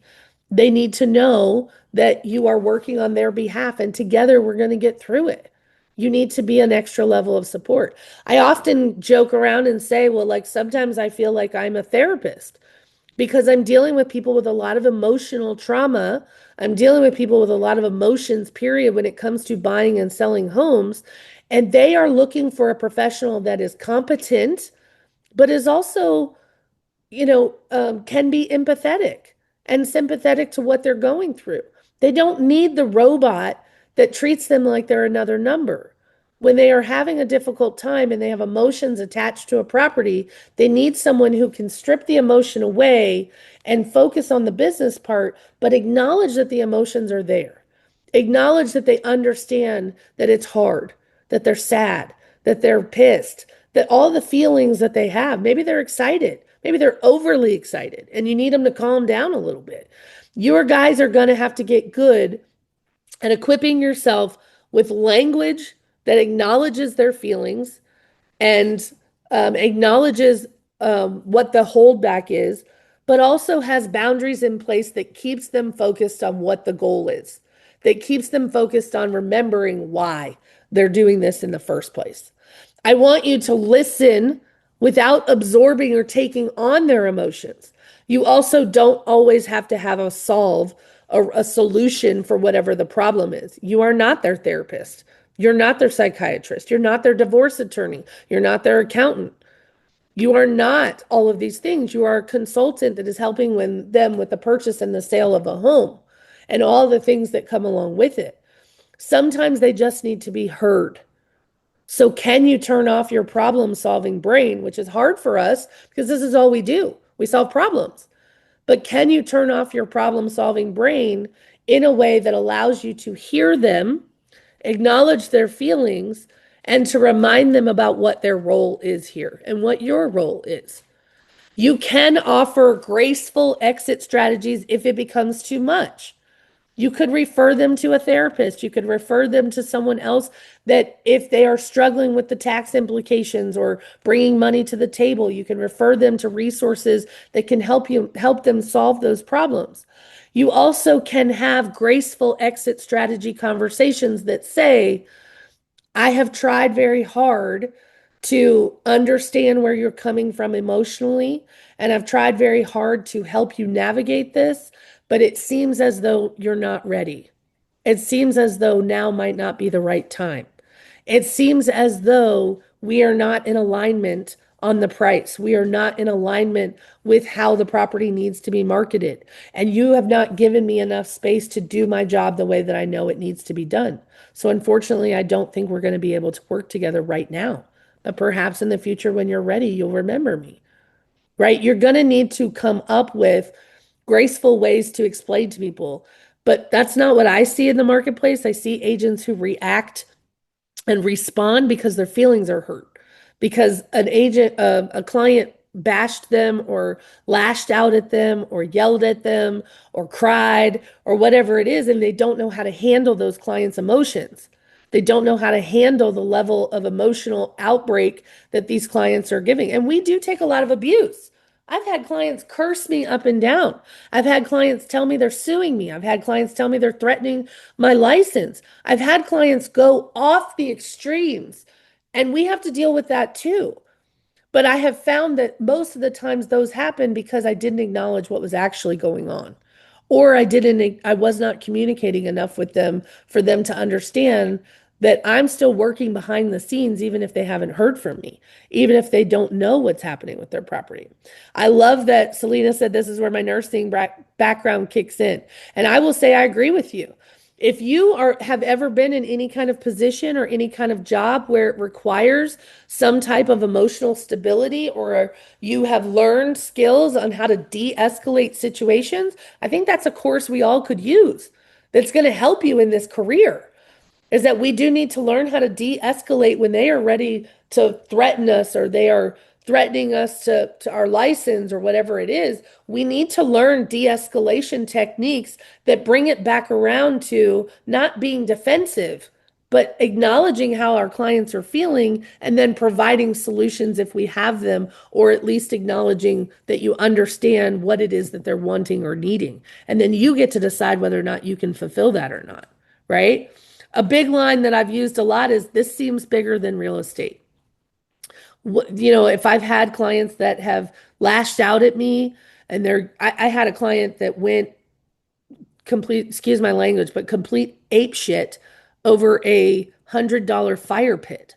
They need to know that you are working on their behalf and together we're going to get through it. You need to be an extra level of support. I often joke around and say, well, like sometimes I feel like I'm a therapist because I'm dealing with people with a lot of emotional trauma. I'm dealing with people with a lot of emotions, period, when it comes to buying and selling homes. And they are looking for a professional that is competent, but is also can be empathetic and sympathetic to what they're going through. They don't need the robot that treats them like they're another number. When they are having a difficult time and they have emotions attached to a property, they need someone who can strip the emotion away and focus on the business part, but acknowledge that the emotions are there. Acknowledge that they understand that it's hard, that they're sad, that they're pissed, that all the feelings that they have, maybe they're excited, maybe they're overly excited, and you need them to calm down a little bit. Your guys are going to have to get good at equipping yourself with language that acknowledges their feelings and acknowledges what the holdback is, but also has boundaries in place that keeps them focused on what the goal is, that keeps them focused on remembering why they're doing this in the first place. I want you to listen without absorbing or taking on their emotions. You also don't always have to have a solution for whatever the problem is. You are not their therapist. You're not their psychiatrist. You're not their divorce attorney. You're not their accountant. You are not all of these things. You are a consultant that is helping them with the purchase and the sale of a home and all the things that come along with it. Sometimes they just need to be heard. So can you turn off your problem-solving brain, which is hard for us because this is all we do. We solve problems. But can you turn off your problem-solving brain in a way that allows you to hear them, acknowledge their feelings, and to remind them about what their role is here and what your role is? You can offer graceful exit strategies if it becomes too much. You could refer them to a therapist. You could refer them to someone else that if they are struggling with the tax implications or bringing money to the table, you can refer them to resources that can help them solve those problems. You also can have graceful exit strategy conversations that say, I have tried very hard to understand where you're coming from emotionally, and I've tried very hard to help you navigate this, but it seems as though you're not ready. It seems as though now might not be the right time. It seems as though we are not in alignment on the price. We are not in alignment with how the property needs to be marketed. And you have not given me enough space to do my job the way that I know it needs to be done. So unfortunately, I don't think we're going to be able to work together right now. But perhaps in the future, when you're ready, you'll remember me, right? You're going to need to come up with graceful ways to explain to people. But that's not what I see in the marketplace. I see agents who react and respond because their feelings are hurt, because a client bashed them or lashed out at them or yelled at them or cried or whatever it is, and they don't know how to handle those clients' emotions. They don't know how to handle the level of emotional outbreak that these clients are giving. And we do take a lot of abuse. I've had clients curse me up and down. I've had clients tell me they're suing me. I've had clients tell me they're threatening my license. I've had clients go off the extremes, and we have to deal with that too. But I have found that most of the times those happen because I didn't acknowledge what was actually going on. Or I was not communicating enough with them for them to understand that I'm still working behind the scenes, even if they haven't heard from me, even if they don't know what's happening with their property. I love that Selena said this is where my nursing background kicks in. And I will say I agree with you. If you have ever been in any kind of position or any kind of job where it requires some type of emotional stability, or you have learned skills on how to de-escalate situations, I think that's a course we all could use that's going to help you in this career. Is that we do need to learn how to de-escalate when they are ready to threaten us, or they are threatening us to our license or whatever it is. We need to learn de-escalation techniques that bring it back around to not being defensive, but acknowledging how our clients are feeling and then providing solutions if we have them, or at least acknowledging that you understand what it is that they're wanting or needing. And then you get to decide whether or not you can fulfill that or not, right? A big line that I've used a lot is, this seems bigger than real estate. If I've had clients that have lashed out at me, and I had a client that went complete, excuse my language, but complete ape shit over $100 fire pit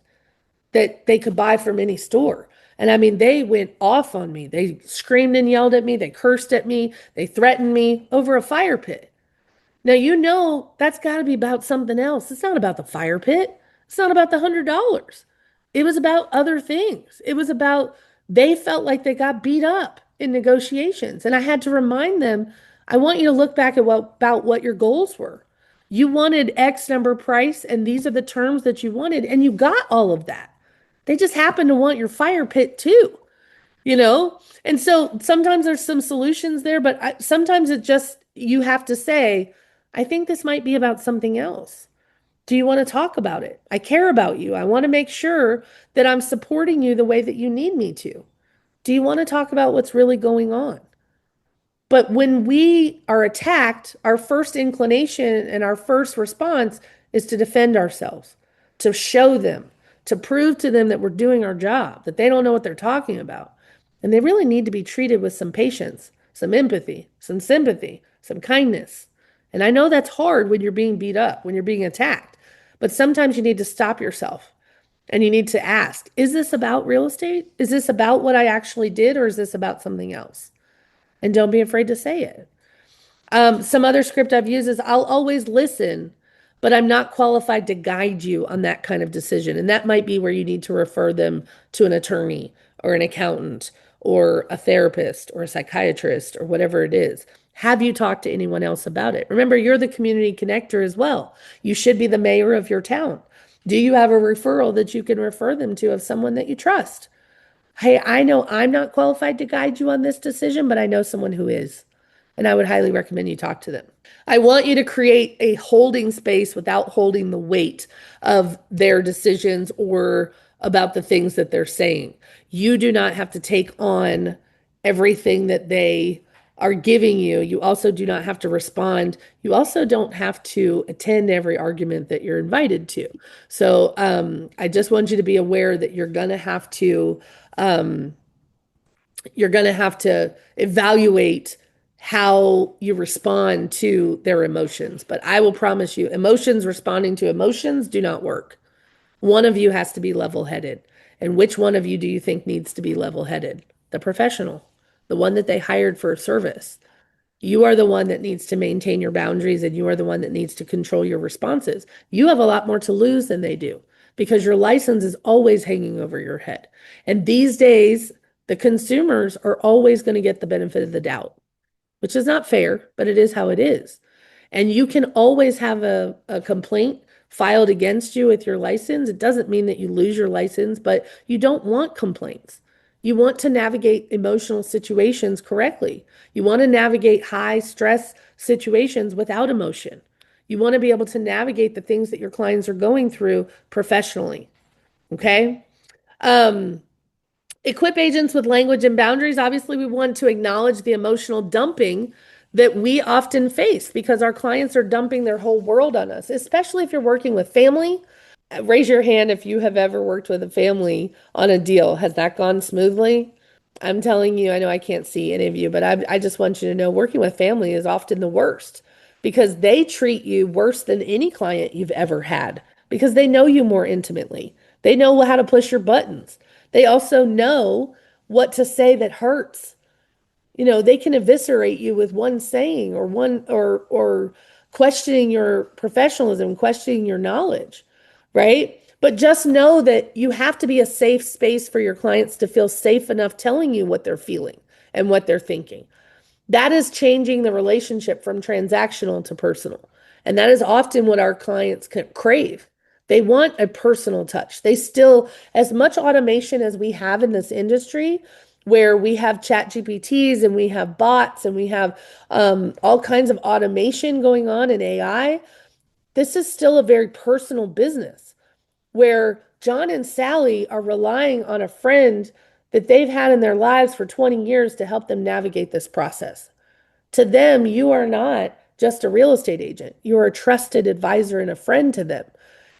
that they could buy from any store. And I mean, they went off on me. They screamed and yelled at me. They cursed at me. They threatened me over a fire pit. Now, that's got to be about something else. It's not about the fire pit. It's not about the $100. It was about other things. It was about they felt like they got beat up in negotiations. And I had to remind them, I want you to look back at about what your goals were. You wanted X number price, and these are the terms that you wanted, and you got all of that. They just happen to want your fire pit too, you know? And so sometimes there's some solutions there, but sometimes you have to say, I think this might be about something else. Do you want to talk about it? I care about you. I want to make sure that I'm supporting you the way that you need me to. Do you want to talk about what's really going on? But when we are attacked, our first inclination and our first response is to defend ourselves, to show them, to prove to them that we're doing our job, that they don't know what they're talking about. And they really need to be treated with some patience, some empathy, some sympathy, some kindness. And I know that's hard when you're being beat up, when you're being attacked. But sometimes you need to stop yourself and you need to ask, is this about real estate? Is this about what I actually did, or is this about something else? And don't be afraid to say it. Some other script I've used is, I'll always listen, but I'm not qualified to guide you on that kind of decision. And that might be where you need to refer them to an attorney or an accountant or a therapist or a psychiatrist or whatever it is. Have you talked to anyone else about it? Remember, you're the community connector as well. You should be the mayor of your town. Do you have a referral that you can refer them to of someone that you trust? Hey, I know I'm not qualified to guide you on this decision, but I know someone who is. And I would highly recommend you talk to them. I want you to create a holding space without holding the weight of their decisions or about the things that they're saying. You do not have to take on everything that they are giving you. You also do not have to respond. You also don't have to attend every argument that you're invited to. So I just want you to be aware that you're going to have to evaluate how you respond to their emotions. But I will promise you, emotions responding to emotions do not work. One of you has to be level-headed. And which one of you do you think needs to be level-headed? The professional, the one that they hired for a service. You are the one that needs to maintain your boundaries, and you are the one that needs to control your responses. You have a lot more to lose than they do because your license is always hanging over your head. And these days, the consumers are always going to get the benefit of the doubt, which is not fair, but it is how it is. And you can always have a complaint filed against you with your license. It doesn't mean that you lose your license, but you don't want complaints. You want to navigate emotional situations correctly. You want to navigate high stress situations without emotion. You want to be able to navigate the things that your clients are going through professionally. Okay? Equip agents with language and boundaries. Obviously, we want to acknowledge the emotional dumping that we often face because our clients are dumping their whole world on us, especially if you're working with family. Raise your hand if you have ever worked with a family on a deal. Has that gone smoothly? I'm telling you, I know I can't see any of you, but I just want you to know working with family is often the worst because they treat you worse than any client you've ever had because they know you more intimately. They know how to push your buttons. They also know what to say that hurts. You know, they can eviscerate you with one saying or one or questioning your professionalism, questioning your knowledge, right? But just know that you have to be a safe space for your clients to feel safe enough telling you what they're feeling and what they're thinking. That is changing the relationship from transactional to personal. And that is often what our clients crave. They want a personal touch. They still, as much automation as we have in this industry, where we have chat GPTs and we have bots and we have all kinds of automation going on in AI, this is still a very personal business where John and Sally are relying on a friend that they've had in their lives for 20 years to help them navigate this process. To them, you are not just a real estate agent. You are a trusted advisor and a friend to them.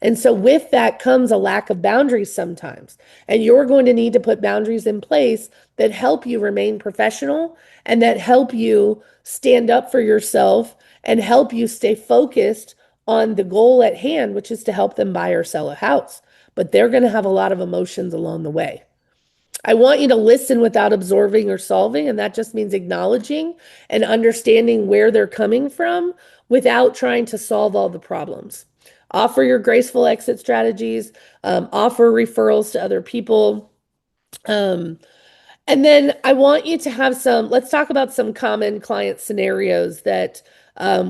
And so with that comes a lack of boundaries sometimes. And you're going to need to put boundaries in place that help you remain professional and that help you stand up for yourself and help you stay focused on the goal at hand, which is to help them buy or sell a house. But they're going to have a lot of emotions along the way. I want you to listen without absorbing or solving, and that just means acknowledging and understanding where they're coming from without trying to solve all the problems. Offer your graceful exit strategies, offer referrals to other people. Um, and then I want you to have let's talk about some common client scenarios that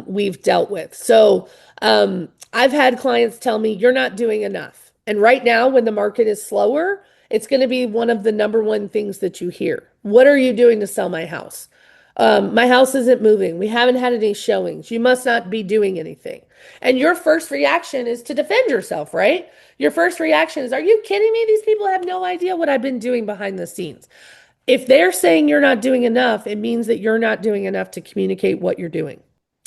we've dealt with. So I've had clients tell me, you're not doing enough. And right now, when the market is slower, it's going to be one of the number one things that you hear. What are you doing to sell my house? My house isn't moving. We haven't had any showings. You must not be doing anything. And your first reaction is to defend yourself, right? Your first reaction is, are you kidding me? These people have no idea what I've been doing behind the scenes. If they're saying you're not doing enough, it means that you're not doing enough to communicate what you're doing.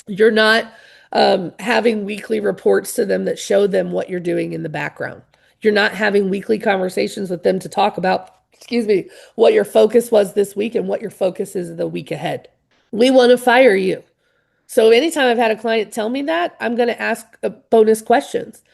You're not having weekly reports to them that show them what you're doing in the background. You're not having weekly conversations with them to talk about, excuse me, what your focus was this week and what your focus is the week ahead. We want to fire you. So anytime I've had a client tell me that, I'm going to ask bonus questions.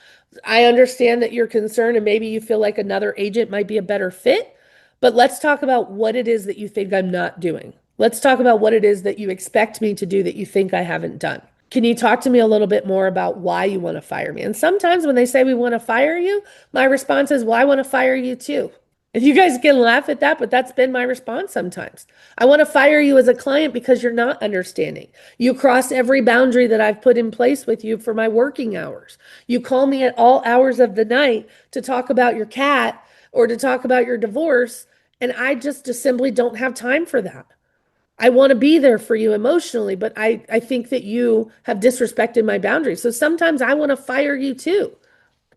I understand that you're concerned and maybe you feel like another agent might be a better fit, but let's talk about what it is that you think I'm not doing. Let's talk about what it is that you expect me to do that you think I haven't done. Can you talk to me a little bit more about why you want to fire me? And sometimes when they say we want to fire you, my response is, well, I want to fire you too. And you guys can laugh at that, but that's been my response sometimes. I want to fire you as a client because you're not understanding. You cross every boundary that I've put in place with you for my working hours. You call me at all hours of the night to talk about your cat or to talk about your divorce, and I just simply don't have time for that. I want to be there for you emotionally, but I think that you have disrespected my boundaries. So sometimes I want to fire you too.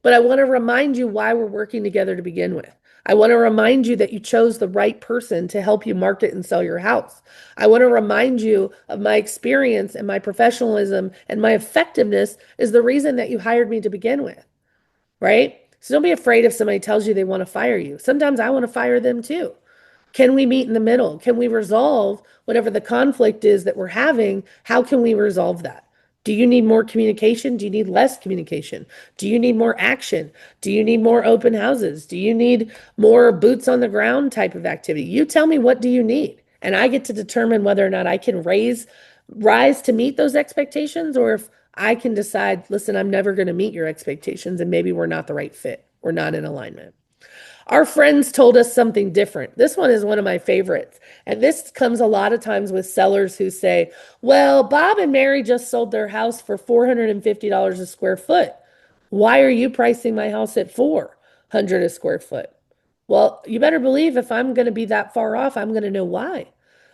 But I want to remind you why we're working together to begin with. I want to remind you that you chose the right person to help you market and sell your house. I want to remind you of my experience and my professionalism and my effectiveness is the reason that you hired me to begin with, right? So don't be afraid if somebody tells you they want to fire you. Sometimes I want to fire them too. Can we meet in the middle? Can we resolve whatever the conflict is that we're having? How can we resolve that? Do you need more communication? Do you need less communication? Do you need more action? Do you need more open houses? Do you need more boots on the ground type of activity? You tell me, what do you need? And I get to determine whether or not I can rise to meet those expectations, or if I can decide, listen, I'm never going to meet your expectations and maybe we're not the right fit. We're not in alignment. Our friends told us something different. This one is one of my favorites. And this comes a lot of times with sellers who say, well, Bob and Mary just sold their house for $450 a square foot. Why are you pricing my house at $400 a square foot? Well, you better believe if I'm going to be that far off, I'm going to know why.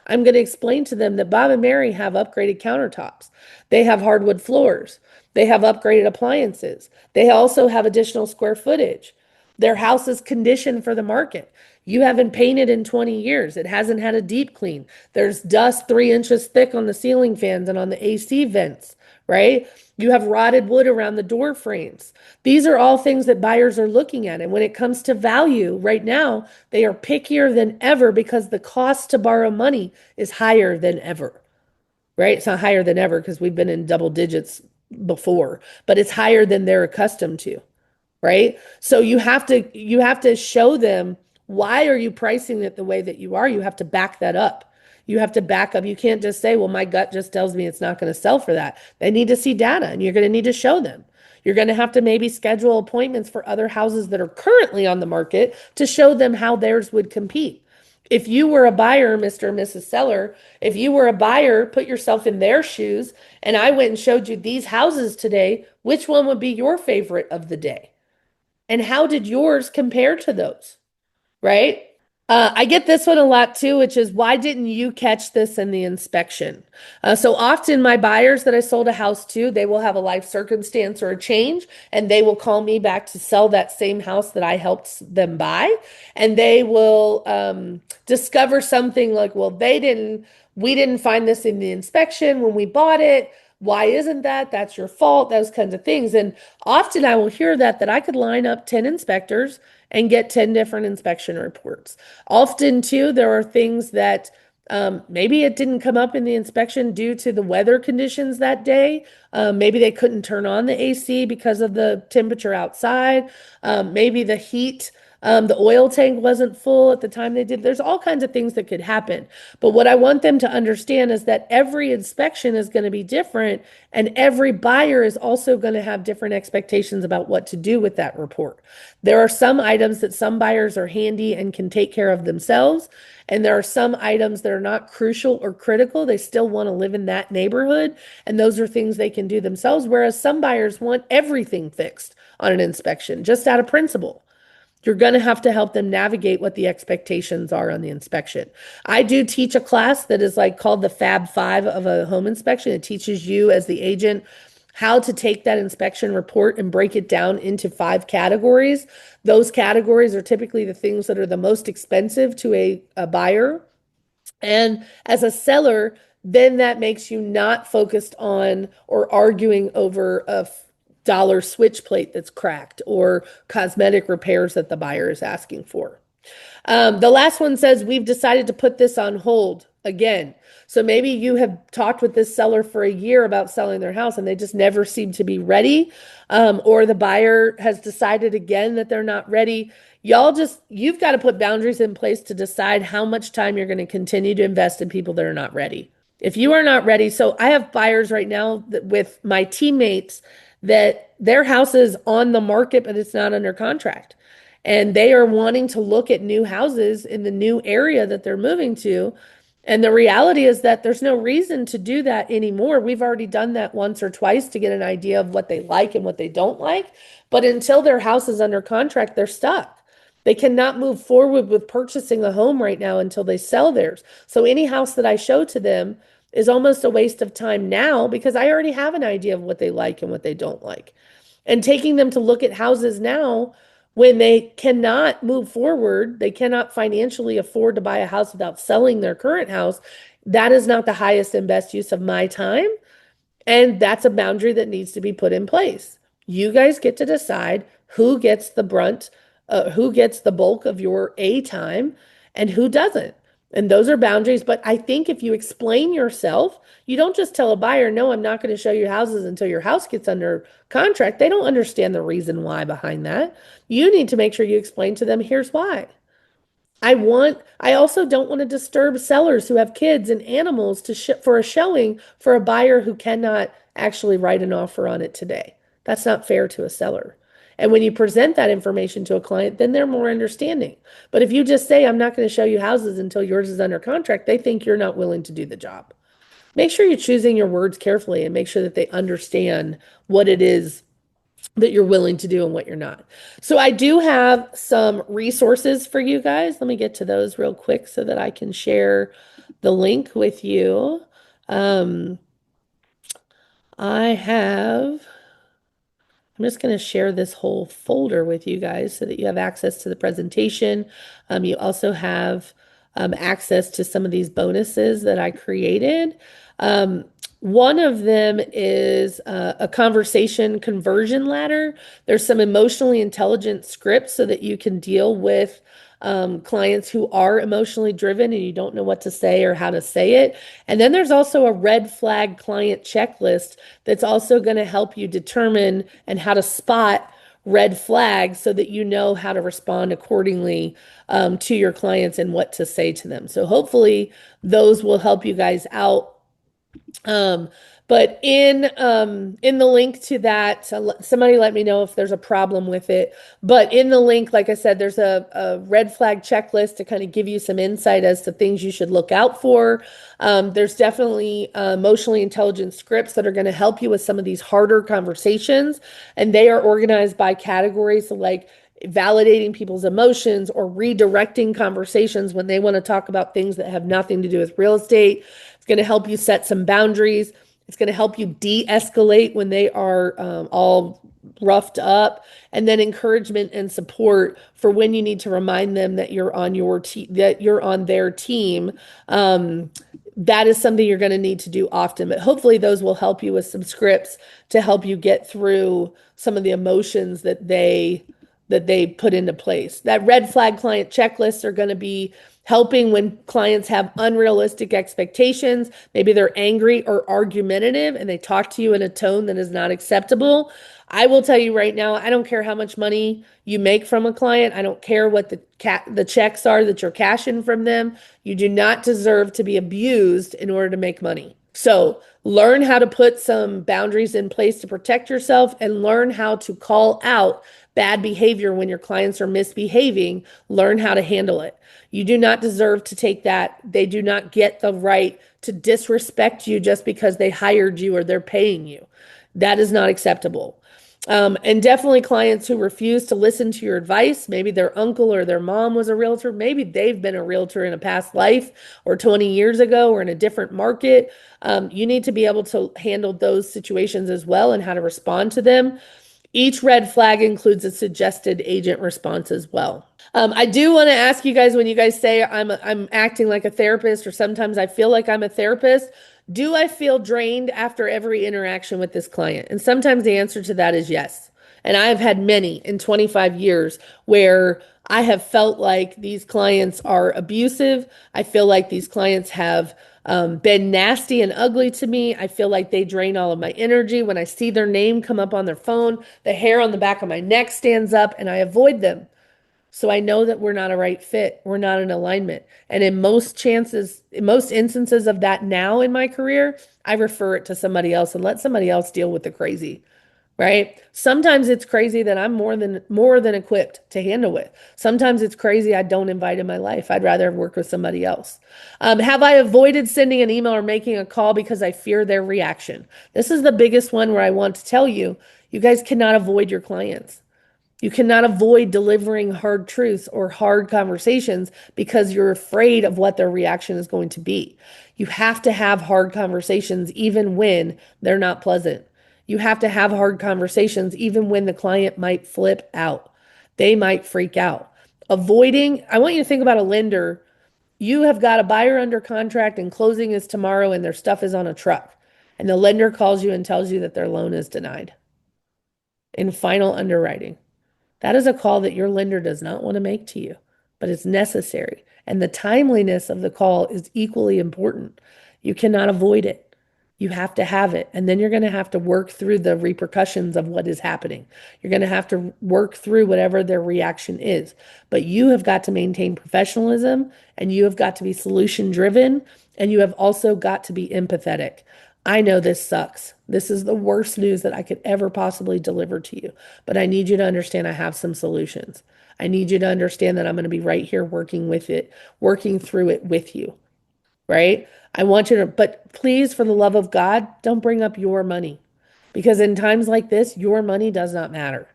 I'm going to explain to them that Bob and Mary have upgraded countertops. They have hardwood floors. They have upgraded appliances. They also have additional square footage. Their house is conditioned for the market. You haven't painted in 20 years. It hasn't had a deep clean. There's dust 3 inches thick on the ceiling fans and on the AC vents, right? You have rotted wood around the door frames. These are all things that buyers are looking at. And when it comes to value, right now, they are pickier than ever because the cost to borrow money is higher than ever, right? It's not higher than ever because we've been in double digits before, but it's higher than they're accustomed to, right? So you have to show them, why are you pricing it the way that you are? You have to back that up. You have to back up. You can't just say, well, my gut just tells me it's not going to sell for that. They need to see data, and you're going to need to show them. You're going to have to maybe schedule appointments for other houses that are currently on the market to show them how theirs would compete. If you were a buyer, Mr. and Mrs. Seller, if you were a buyer, put yourself in their shoes, and I went and showed you these houses today, which one would be your favorite of the day? And how did yours compare to those? Right? I get this one a lot too, which is, why didn't you catch this in the inspection? So often my buyers that I sold a house to, they will have a life circumstance or a change, and they will call me back to sell that same house that I helped them buy. And they will discover something like, well, we didn't find this in the inspection when we bought it. Why isn't that? That's your fault, those kinds of things. And often I will hear that I could line up 10 inspectors and get 10 different inspection reports. Often, too, there are things that maybe it didn't come up in the inspection due to the weather conditions that day. Maybe they couldn't turn on the AC because of the temperature outside. Maybe the heat, the oil tank wasn't full at the time they did. There's all kinds of things that could happen. But what I want them to understand is that every inspection is going to be different, and every buyer is also going to have different expectations about what to do with that report. There are some items that some buyers are handy and can take care of themselves, and there are some items that are not crucial or critical. They still want to live in that neighborhood, and those are things they can do themselves, whereas some buyers want everything fixed on an inspection, just out of principle. You're going to have to help them navigate what the expectations are on the inspection. I do teach a class that is like called the Fab Five of a home inspection. It teaches you as the agent how to take that inspection report and break it down into 5 categories. Those categories are typically the things that are the most expensive to a buyer. And as a seller, then that makes you not focused on or arguing over a dollar switch plate that's cracked or cosmetic repairs that the buyer is asking for. The last one says, we've decided to put this on hold again. So maybe you have talked with this seller for a year about selling their house and they just never seem to be ready. Or the buyer has decided again that they're not ready. You've got to put boundaries in place to decide how much time you're going to continue to invest in people that are not ready. If you are not ready, so I have buyers right now with my teammates that their house is on the market, but it's not under contract. And they are wanting to look at new houses in the new area that they're moving to. And the reality is that there's no reason to do that anymore. We've already done that once or twice to get an idea of what they like and what they don't like. But until their house is under contract, they're stuck. They cannot move forward with purchasing a home right now until they sell theirs. So any house that I show to them is almost a waste of time now because I already have an idea of what they like and what they don't like. And taking them to look at houses now when they cannot move forward, they cannot financially afford to buy a house without selling their current house. That is not the highest and best use of my time. And that's a boundary that needs to be put in place. You guys get to decide who gets the brunt, who gets the bulk of your A time and who doesn't. And those are boundaries. But I think if you explain yourself, you don't just tell a buyer, no, I'm not going to show you houses until your house gets under contract. They don't understand the reason why behind that. You need to make sure you explain to them, here's why. I also don't want to disturb sellers who have kids and animals to ship for a showing for a buyer who cannot actually write an offer on it today. That's not fair to a seller. And when you present that information to a client, then they're more understanding. But if you just say, I'm not going to show you houses until yours is under contract, they think you're not willing to do the job. Make sure you're choosing your words carefully and make sure that they understand what it is that you're willing to do and what you're not. So I do have some resources for you guys. Let me get to those real quick so that I can share the link with you. I'm just going to share this whole folder with you guys so that you have access to the presentation. You also have access to some of these bonuses that I created. One of them is a conversation conversion ladder. There's some emotionally intelligent scripts so that you can deal with clients who are emotionally driven and you don't know what to say or how to say it. And then there's also a red flag client checklist that's also going to help you determine and how to spot red flags so that you know how to respond accordingly to your clients and what to say to them. So hopefully those will help you guys out. But in the link to that, somebody let me know if there's a problem with it. But in the link, like I said, there's a red flag checklist to kind of give you some insight as to things you should look out for. There's definitely emotionally intelligent scripts that are going to help you with some of these harder conversations, and they are organized by categories. So like validating people's emotions or redirecting conversations when they want to talk about things that have nothing to do with real estate. It's going to help you set some boundaries. It's going to help you de-escalate when they are all roughed up, and then encouragement and support for when you need to remind them that you're on their team. That is something you're going to need to do often, but hopefully those will help you with some scripts to help you get through some of the emotions that they put into place. That red flag client checklists are going to be helping when clients have unrealistic expectations. Maybe they're angry or argumentative and they talk to you in a tone that is not acceptable. I will tell you right now, I don't care how much money you make from a client. I don't care what the checks are that you're cashing from them. You do not deserve to be abused in order to make money. So learn how to put some boundaries in place to protect yourself and learn how to call out bad behavior when your clients are misbehaving. Learn how to handle it. You do not deserve to take that. They do not get the right to disrespect you just because they hired you or they're paying you. That is not acceptable. And definitely clients who refuse to listen to your advice. Maybe their uncle or their mom was a realtor. Maybe they've been a realtor in a past life or 20 years ago or in a different market. You need to be able to handle those situations as well and how to respond to them. Each red flag includes a suggested agent response as well. I do want to ask you guys, when you guys say I'm acting like a therapist, or sometimes I feel like I'm a therapist, do I feel drained after every interaction with this client? And sometimes the answer to that is yes. And I've had many in 25 years where I have felt like these clients are abusive. I feel like these clients have been nasty and ugly to me. I feel like they drain all of my energy. When I see their name come up on their phone, the hair on the back of my neck stands up and I avoid them. So I know that we're not a right fit. We're not in alignment. And in most instances of that now in my career, I refer it to somebody else and let somebody else deal with the crazy, right? Sometimes it's crazy that I'm more than equipped to handle it. Sometimes it's crazy I don't invite in my life. I'd rather work with somebody else. Have I avoided sending an email or making a call because I fear their reaction? This is the biggest one where I want to tell you, you guys cannot avoid your clients. You cannot avoid delivering hard truths or hard conversations because you're afraid of what their reaction is going to be. You have to have hard conversations even when they're not pleasant. You have to have hard conversations even when the client might flip out. They might freak out. I want you to think about a lender. You have got a buyer under contract and closing is tomorrow and their stuff is on a truck. And the lender calls you and tells you that their loan is denied in final underwriting. That is a call that your lender does not want to make to you, but it's necessary. And the timeliness of the call is equally important. You cannot avoid it. You have to have it. And then you're going to have to work through the repercussions of what is happening. You're going to have to work through whatever their reaction is. But you have got to maintain professionalism and you have got to be solution driven and you have also got to be empathetic. I know this sucks. This is the worst news that I could ever possibly deliver to you. But I need you to understand I have some solutions. I need you to understand that I'm going to be right here working with it, working through it with you, right? I want you to, but please, for the love of God, don't bring up your money because in times like this, your money does not matter.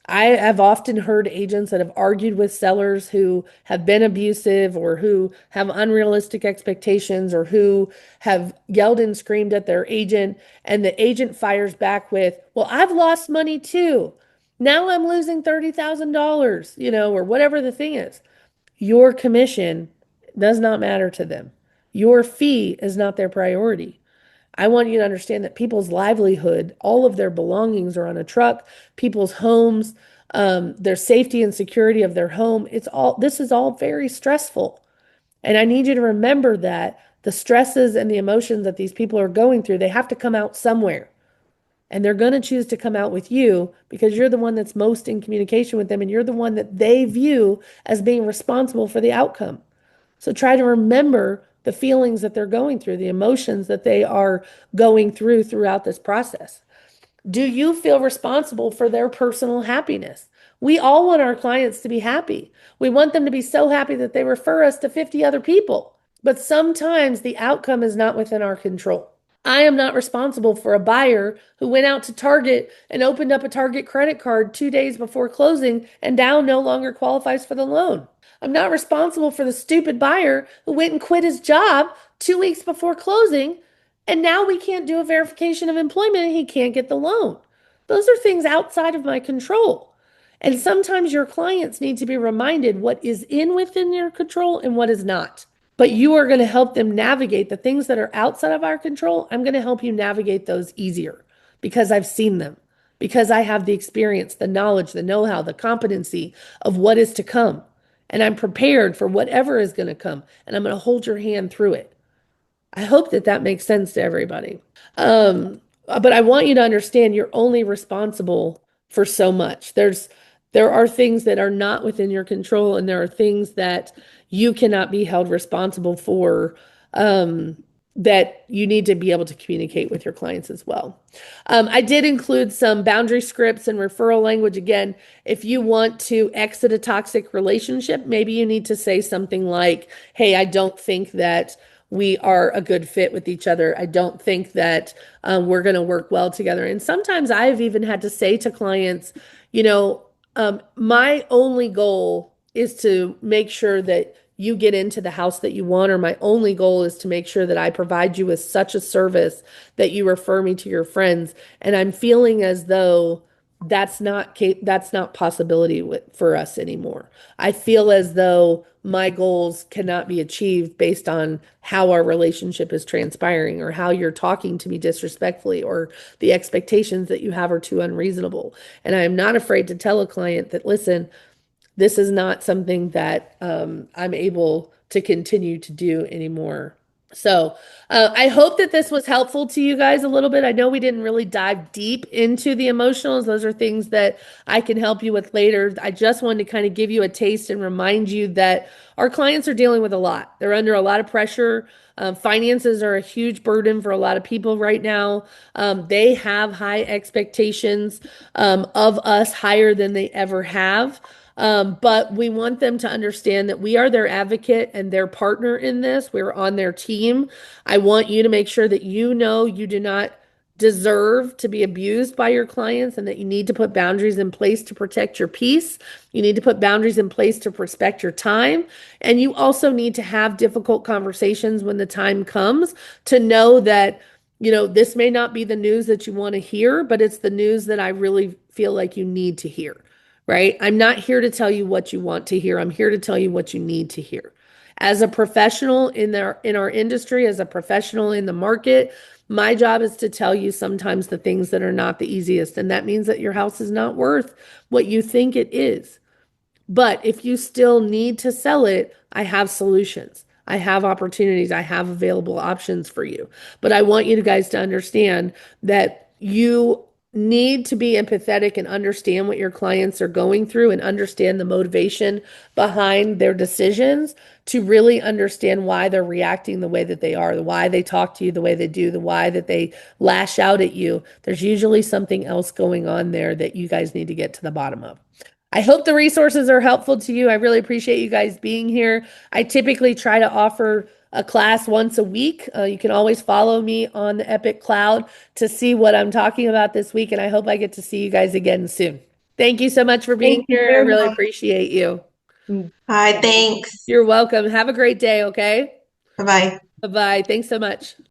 I have often heard agents that have argued with sellers who have been abusive or who have unrealistic expectations or who have yelled and screamed at their agent, and the agent fires back with, well, I've lost money too. Now I'm losing $30,000, or whatever the thing is. Your commission does not matter to them. Your fee is not their priority. I want you to understand that people's livelihood, all of their belongings are on a truck, people's homes, their safety and security of their home. This is all very stressful. And I need you to remember that the stresses and the emotions that these people are going through, they have to come out somewhere. And they're going to choose to come out with you because you're the one that's most in communication with them and you're the one that they view as being responsible for the outcome. So try to remember the feelings that they're going through, the emotions that they are going through throughout this process. Do you feel responsible for their personal happiness? We all want our clients to be happy. We want them to be so happy that they refer us to 50 other people. But sometimes the outcome is not within our control. I am not responsible for a buyer who went out to Target and opened up a Target credit card 2 days before closing and now no longer qualifies for the loan. I'm not responsible for the stupid buyer who went and quit his job 2 weeks before closing and now we can't do a verification of employment and he can't get the loan. Those are things outside of my control. And sometimes your clients need to be reminded what is within your control and what is not. But you are going to help them navigate the things that are outside of our control. I'm going to help you navigate those easier because I've seen them, because I have the experience, the knowledge, the know-how, the competency of what is to come. And I'm prepared for whatever is going to come. And I'm going to hold your hand through it. I hope that that makes sense to everybody. But I want you to understand you're only responsible for so much. There are things that are not within your control, and there are things that you cannot be held responsible for, that you need to be able to communicate with your clients as well. I did include some boundary scripts and referral language. Again, if you want to exit a toxic relationship, maybe you need to say something like, hey, I don't think that we are a good fit with each other. I don't think that we're going to work well together. And sometimes I've even had to say to clients, my only goal is to make sure that you get into the house that you want, or my only goal is to make sure that I provide you with such a service that you refer me to your friends. And I'm feeling as though that's not possibility for us anymore. I feel as though my goals cannot be achieved based on how our relationship is transpiring or how you're talking to me disrespectfully or the expectations that you have are too unreasonable. And I am not afraid to tell a client that, listen, this is not something that I'm able to continue to do anymore. So I hope that this was helpful to you guys a little bit. I know we didn't really dive deep into the emotionals. Those are things that I can help you with later. I just wanted to kind of give you a taste and remind you that our clients are dealing with a lot. They're under a lot of pressure. Finances are a huge burden for a lot of people right now. They have high expectations of us, higher than they ever have. But we want them to understand that we are their advocate and their partner in this. We're on their team. I want you to make sure that you know you do not deserve to be abused by your clients and that you need to put boundaries in place to protect your peace. You need to put boundaries in place to respect your time. And you also need to have difficult conversations when the time comes to know that, this may not be the news that you want to hear, but it's the news that I really feel like you need to hear, right? I'm not here to tell you what you want to hear. I'm here to tell you what you need to hear. As a professional in our industry, as a professional in the market, my job is to tell you sometimes the things that are not the easiest. And that means that your house is not worth what you think it is. But if you still need to sell it, I have solutions. I have opportunities. I have available options for you. But I want you guys to understand that you need to be empathetic and understand what your clients are going through and understand the motivation behind their decisions to really understand why they're reacting the way that they are, why they talk to you the way they do, the why that they lash out at you. There's usually something else going on there that you guys need to get to the bottom of. I hope the resources are helpful to you. I really appreciate you guys being here. I typically try to offer a class once a week. You can always follow me on the Epic Cloud to see what I'm talking about this week, and I hope I get to see you guys again soon. Thank you so much for being Thank you here. I very really much. appreciate you. Hi, thanks. You're welcome. Have a great day, okay? Bye-bye. Bye-bye. Thanks so much.